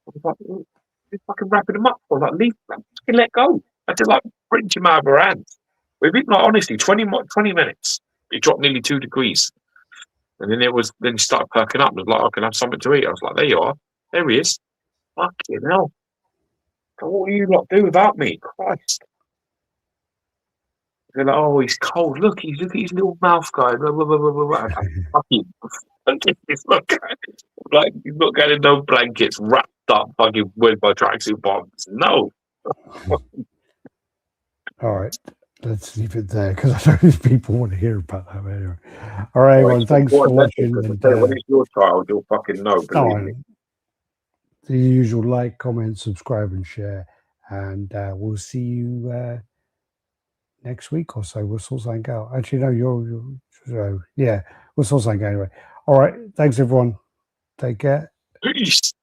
was like, you're fucking wrapping him up. I was like, leave him. Fucking let go. I did like wrench him out of her hands. We've been like, honestly, 20 minutes. It dropped nearly 2 degrees. And then he started perking up and was like, I can have something to eat. I was like, there you are. There he is. Fucking hell. So what will you lot do without me? Christ. They're like, oh, he's cold. Look at his little mouth guy. Fucking he's not getting no blankets wrapped up fucking with my tracksuit bottoms. No. All right. Let's leave it there, because I know people want to hear about that anyway. All right, everyone. Thanks for watching. When it's your child, you'll fucking know. The usual: like, comment, subscribe, and share. And we'll see you next week or so. We'll sort something out. Actually, no, we'll sort something out anyway. All right. Thanks, everyone. Take care. Peace.